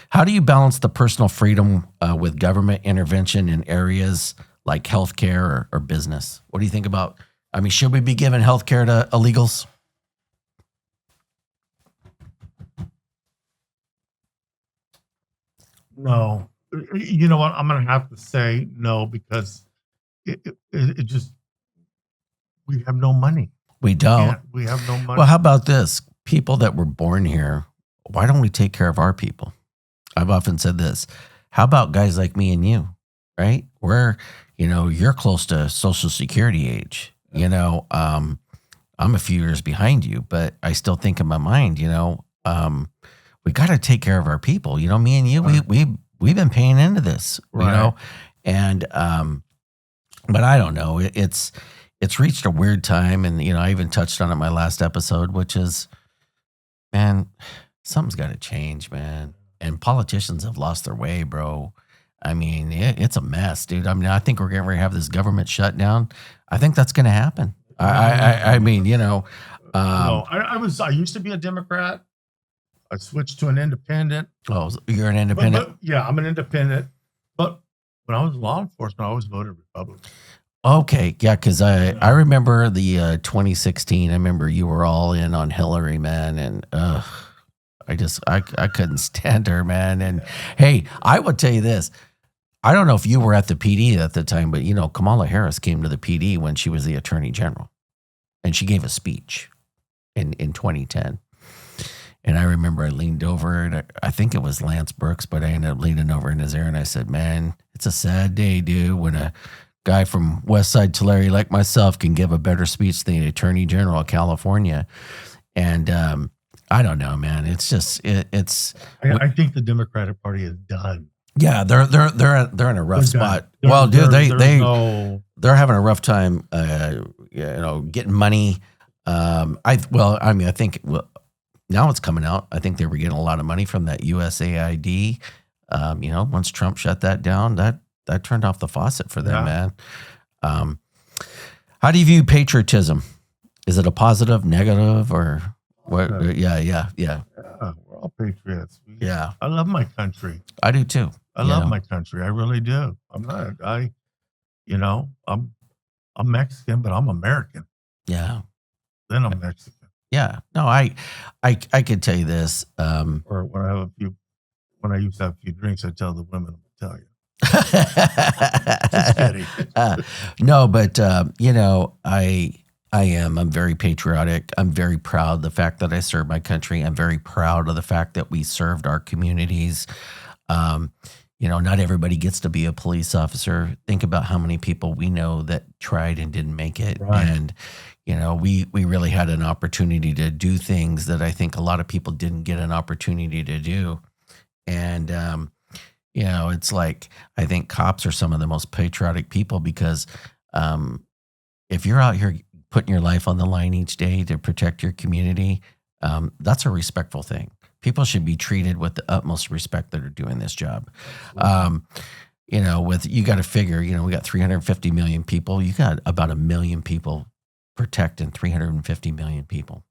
How do you balance the personal freedom with government intervention in areas like healthcare or business? What do you think about? I mean, should we be giving healthcare to illegals? No, you know what? I'm going to have to say no because it just, we have no money. We don't. We have no money. Well, how about this? People that were born here, why don't we take care of our people? I've often said this. How about guys like me and you, right? You know, you're close to Social Security age. You know, I'm a few years behind you, but I still think in my mind, you know, we got to take care of our people. You know, me and you, we've been paying into this, you know, and but I don't know. It's reached a weird time, and you know, I even touched on it in my last episode, which is, man, something's got to change, man. And politicians have lost their way, bro. I mean, it's a mess, dude. I mean, I think we're going to have this government shutdown. I think that's going to happen. I mean, you know, no, I used to be a Democrat. I switched to an independent. Oh, you're an independent? But yeah, I'm an independent. But when I was law enforcement, I always voted Republican. Okay, yeah, because I remember the 2016. I remember you were all in on Hillary, man, and I couldn't stand her, man. And hey, I would tell you this. I don't know if you were at the PD at the time, but you know, Kamala Harris came to the PD when she was the Attorney General, and she gave a speech in 2010. And I remember I leaned over, and I think it was Lance Brooks, but I ended up leaning over in his ear, and I said, man, it's a sad day, dude, when a guy from West Side Tulare like myself can give a better speech than the Attorney General of California. And I don't know, man. It's just I think the Democratic Party is done. Yeah, they're in a rough spot. Well, dude, they're having a rough time, you know, getting money. I think now it's coming out. I think they were getting a lot of money from that USAID. You know, once Trump shut that down, that turned off the faucet for them, man. How do you view patriotism? Is it a positive, negative, or what? Yeah. We're all patriots. Yeah. I love my country. I do too. I love my country. I really do. I'm Mexican, but I'm American. Yeah. Then I'm Mexican. Yeah. No, I could tell you this. Or when I have a few when I used to have a few drinks, I tell the women, I'm going to tell you. Just kidding. No, but I'm very patriotic. I'm very proud of the fact that I served my country. I'm very proud of the fact that we served our communities. Not everybody gets to be a police officer. Think about how many people we know that tried and didn't make it. Right. And, we really had an opportunity to do things that I think a lot of people didn't get an opportunity to do. And, it's like, I think cops are some of the most patriotic people because if you're out here putting your life on the line each day to protect your community, that's a respectful thing. People should be treated with the utmost respect that are doing this job. You got to figure, we got 350 million people. You got about 1 million people protecting 350 million people.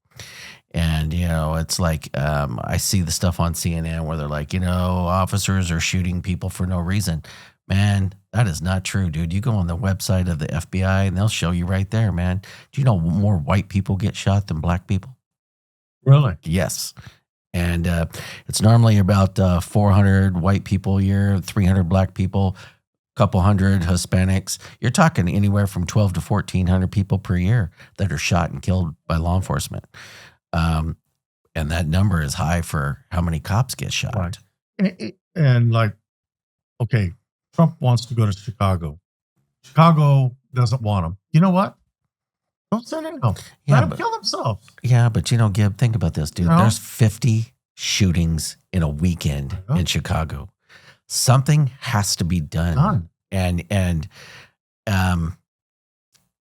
And, it's like, I see the stuff on CNN where they're like, officers are shooting people for no reason. Man, that is not true, dude. You go on the website of the FBI and they'll show you right there, man. Do you know more white people get shot than black people? Really? Yes. And it's normally about 400 white people a year, 300 black people, a couple hundred Hispanics. You're talking anywhere from 12 to 1,400 people per year that are shot and killed by law enforcement. And that number is high for how many cops get shot. Right. And okay, Trump wants to go to Chicago. Chicago doesn't want him. You know what? Don't send him. Let him kill himself. Yeah, but Gib, think about this, dude. There's 50 shootings in a weekend in Chicago. Something has to be done. And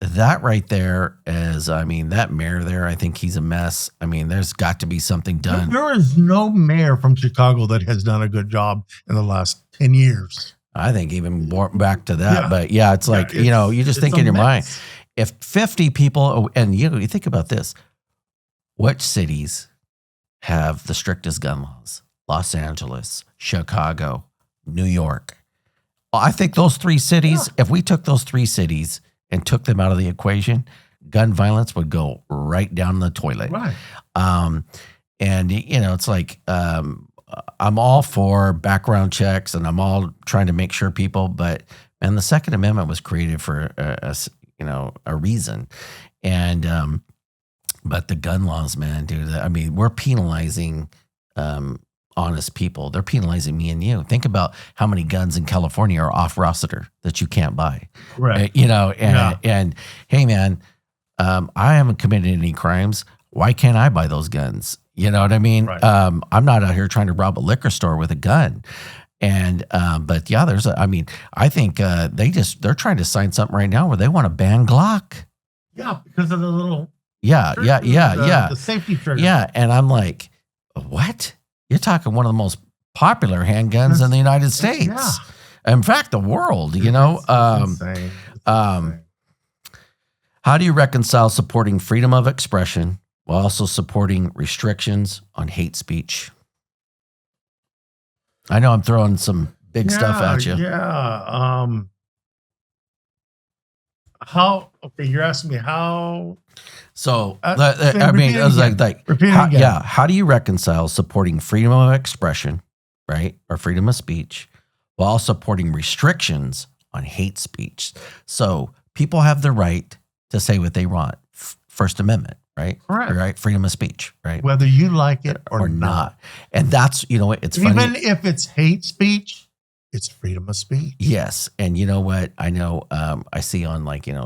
that right there is, that mayor there, I think he's a mess. There's got to be something done. There is no mayor from Chicago that has done a good job in the last 10 years. I think even more back to that. Yeah. But it's like, you just think in your mind, if 50 people, and you think about this, which cities have the strictest gun laws? Los Angeles, Chicago, New York. Well, I think those 3 cities, if we took those 3 cities and took them out of the equation, gun violence would go right down the toilet. Right. And, it's like, I'm all for background checks and I'm all trying to make sure people, but man, the Second Amendment was created for a reason. And, but the gun laws, man, dude, we're penalizing, honest people. They're penalizing me and you. Think about how many guns in California are off roster that you can't buy. Right. And hey, man, I haven't committed any crimes. Why can't I buy those guns? You know what I mean? Right. I'm not out here trying to rob a liquor store with a gun. And, but yeah, I think they're trying to sign something right now where they want to ban Glock. Yeah, because of the little. Yeah. The safety trigger. Yeah. And I'm like, what? You're talking one of the most popular handguns in the United States. Yeah. In fact, the world, It's insane. How do you reconcile supporting freedom of expression while also supporting restrictions on hate speech? I know I'm throwing some big stuff at you. Yeah. You're asking me how. So, I was how do you reconcile supporting freedom of expression, right, or freedom of speech, while supporting restrictions on hate speech? So people have the right to say what they want. First Amendment, right? Correct. Right? Freedom of speech, right? Whether you like it or not. And that's, it's Even funny. Even if it's hate speech, it's freedom of speech. Yes. And you know what? I know, I see on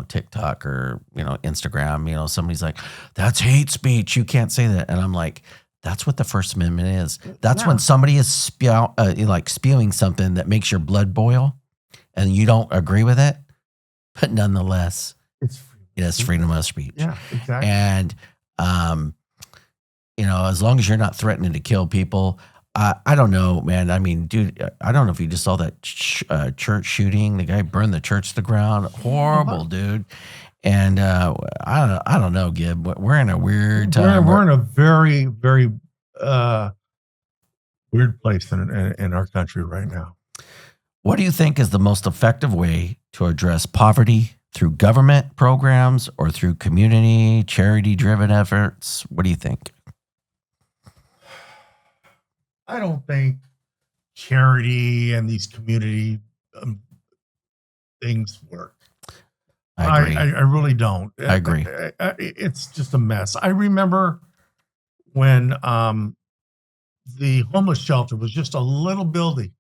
TikTok or, Instagram, somebody's like, that's hate speech. You can't say that. And I'm like, that's what the First Amendment is. That's when somebody is spewing something that makes your blood boil and you don't agree with it. But nonetheless, it's freedom of speech. Yeah, exactly. And, as long as you're not threatening to kill people, I don't know, man. Dude, I don't know if you just saw that church shooting. The guy burned the church to the ground. Horrible, dude. And I don't know, Gib. We're in a weird time. We're in a very, very weird place in our country right now. What do you think is the most effective way to address poverty through government programs or through community, charity-driven efforts? What do you think? I don't think charity and these community things work. I agree. I really don't. I agree. It's just a mess. I remember when the homeless shelter was just a little building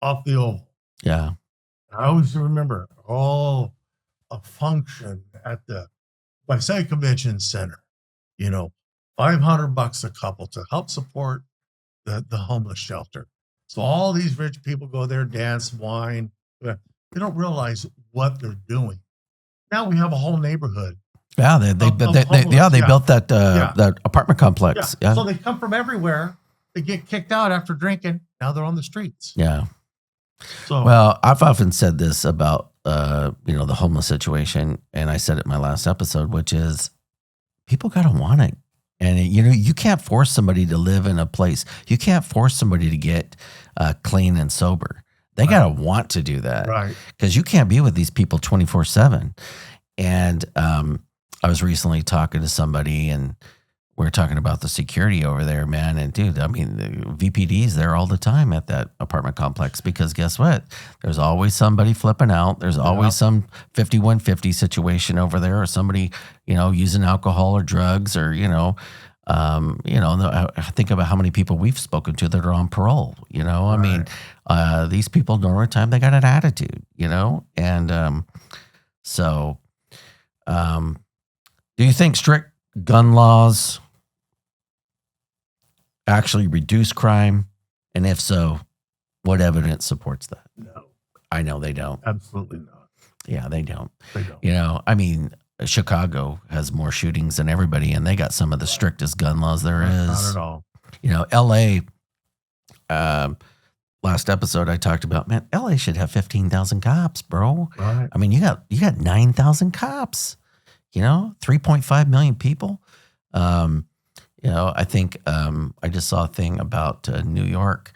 off the Oval. Yeah. I always remember, a function at the Lysail Convention Center, $500 a couple to help support the homeless shelter. So all these rich people go there, dance, wine. They don't realize what they're doing. Now we have a whole neighborhood. Yeah, they built that that apartment complex. Yeah. So they come from everywhere. They get kicked out after drinking. Now they're on the streets. Yeah. So, well, I've often said this about the homeless situation, and I said it in my last episode, which is people got to want it. And you can't force somebody to live in a place. You can't force somebody to get clean and sober. They got to want to do that. Right. Because you can't be with these people 24/7. And I was recently talking to somebody, and we were talking about the security over there, man. And dude, I mean, the VPD's there all the time at that apartment complex, because guess what? There's always somebody flipping out. There's always some 5150 situation over there, or somebody, using alcohol or drugs, or, I think about how many people we've spoken to that are on parole, I mean, these people during the time, they got an attitude, and so do you think strict gun laws actually reduce crime? And if so, what evidence supports that? No. I know they don't. Absolutely not. Yeah, they don't. They don't. I mean, Chicago has more shootings than everybody, and they got some of the strictest gun laws there is. Not at all. LA, last episode I talked about, man, LA should have 15,000 cops, bro. Right. I mean, you got 9,000 cops, 3.5 million people. I think I just saw a thing about New York.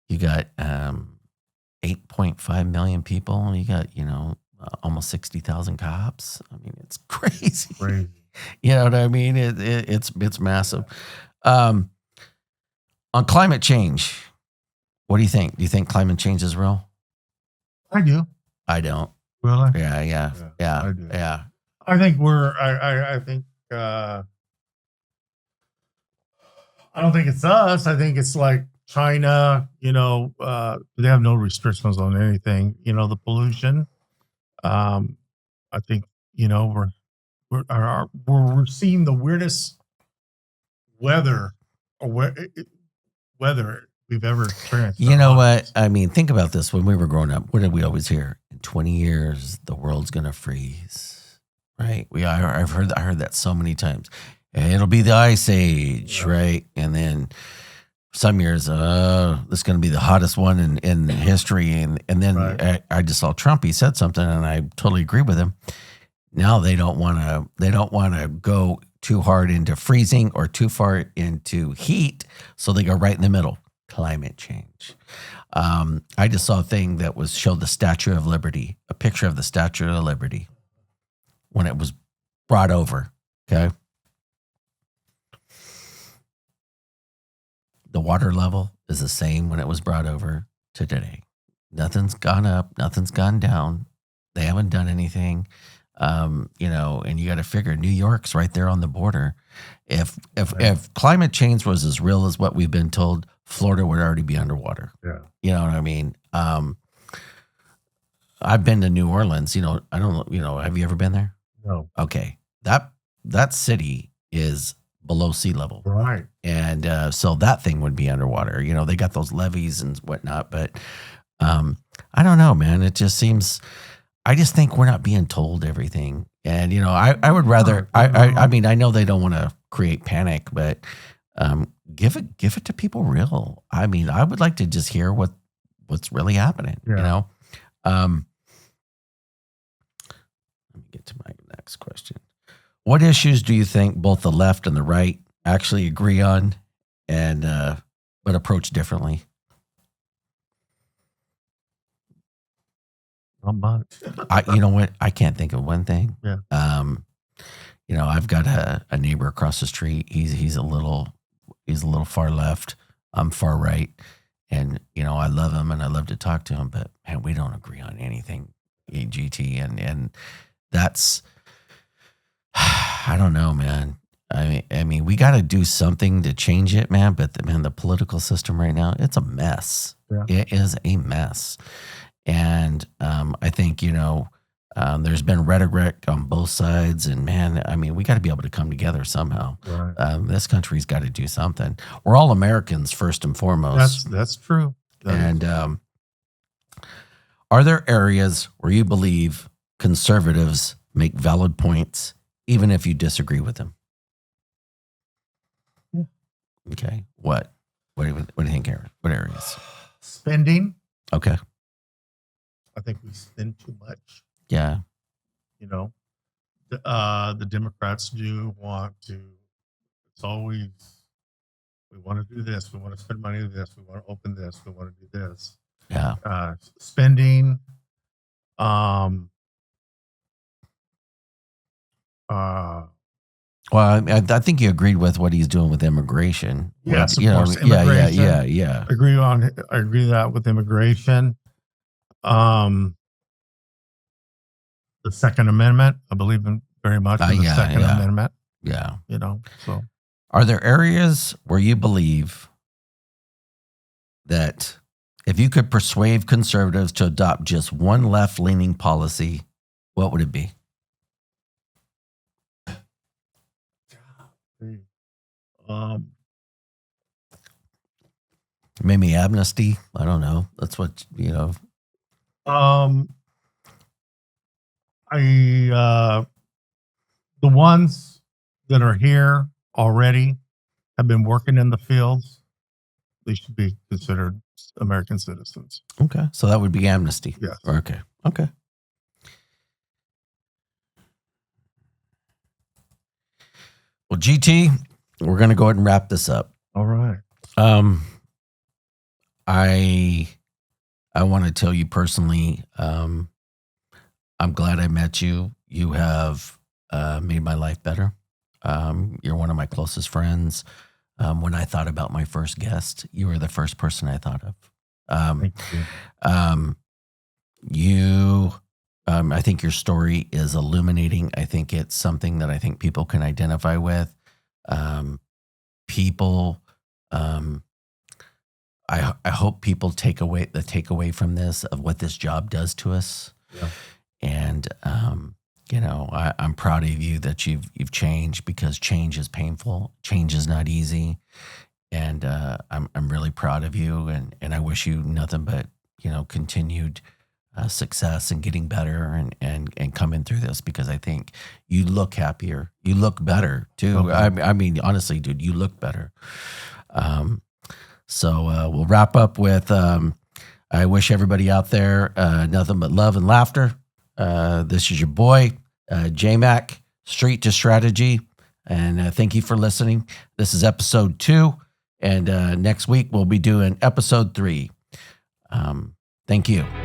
You got 8.5 million people, and you got, almost 60,000 cops. I mean, it's crazy. You know what I mean? It's massive. On climate change, what do you think? Do you think climate change is real? I do. I don't. Really? Yeah. I do. Yeah. I think I think I don't think it's us. I think it's like China, they have no restrictions on anything, the pollution. I think, we're seeing the weirdest weather we've ever experienced. You know what? I mean, think about this. When we were growing up, what did we always hear? In 20 years, the world's going to freeze, right? I heard that so many times. It'll be the ice age, right? And then some years, this is going to be the hottest one in history. And then I just saw Trump. He said something, and I totally agree with him. Now they don't want to go too hard into freezing or too far into heat, so they go right in the middle. Climate change. I just saw a thing that showed the Statue of Liberty, a picture of the Statue of Liberty when it was brought over. Okay. The water level is the same when it was brought over to today. Nothing's gone up. Nothing's gone down. They haven't done anything. And you got to figure New York's right there on the border. If climate change was as real as what we've been told, Florida would already be underwater. Yeah. You know what I mean? I've been to New Orleans. I don't know. Have you ever been there? No. Okay. That city is below sea level. Right. And so that thing would be underwater. They got those levees and whatnot. But I don't know, man. It just seems, I just think we're not being told everything. And, I would rather, I mean, I know they don't want to create panic, but give it to people real. I mean, I would like to just hear what's really happening, Let me get to my next question. What issues do you think both the left and the right actually agree on and but approach differently? Not much. You know what? I can't think of one thing. Yeah. I've got a neighbor across the street. He's a little far left. I'm far right. And, I love him and I love to talk to him, but man, we don't agree on anything, GT. And that's, I don't know, man. I mean, we got to do something to change it, man. But the political system right now, it's a mess. Yeah. It is a mess. And I think, there's been rhetoric on both sides. And man, I mean, we got to be able to come together somehow. Right. This country's got to do something. We're all Americans first and foremost. That's true. Are there areas where you believe conservatives make valid points, even if you disagree with them? Yeah. Okay. What do you think, Aaron? What areas? Spending. Okay. I think we spend too much. Yeah. The Democrats do want to. It's always, we want to do this. We want to spend money on this. We want to open this. We want to do this. Yeah. Spending. Well, I think you agreed with what he's doing with immigration. Yes, of course. Immigration. Yeah. I agree that with immigration. The Second Amendment, I believe in very much in the Second Amendment. Yeah. So are there areas where you believe that if you could persuade conservatives to adopt just one left-leaning policy, what would it be? Maybe amnesty. I don't know. That's what, the ones that are here already have been working in the fields. They should be considered American citizens. Okay. So that would be amnesty. Yes. Okay. Well, GT, we're going to go ahead and wrap this up. All right. I want to tell you personally, I'm glad I met you. You have made my life better. You're one of my closest friends. When I thought about my first guest, you were the first person I thought of. Thank you. I think your story is illuminating. I think it's something that I think people can identify with. I hope people take away from this of what this job does to us. Yeah. And I'm proud of you that you've changed, because change is painful. Change is not easy. And I'm really proud of you, and I wish you nothing but continued success and getting better and coming through this, because I think you look happier. You look better too. Okay. I mean, honestly, dude, you look better. So we'll wrap up with I wish everybody out there nothing but love and laughter. This is your boy, Jay Mac, Street to Strategy. And thank you for listening. This is episode 2. And next week we'll be doing episode 3. Thank you.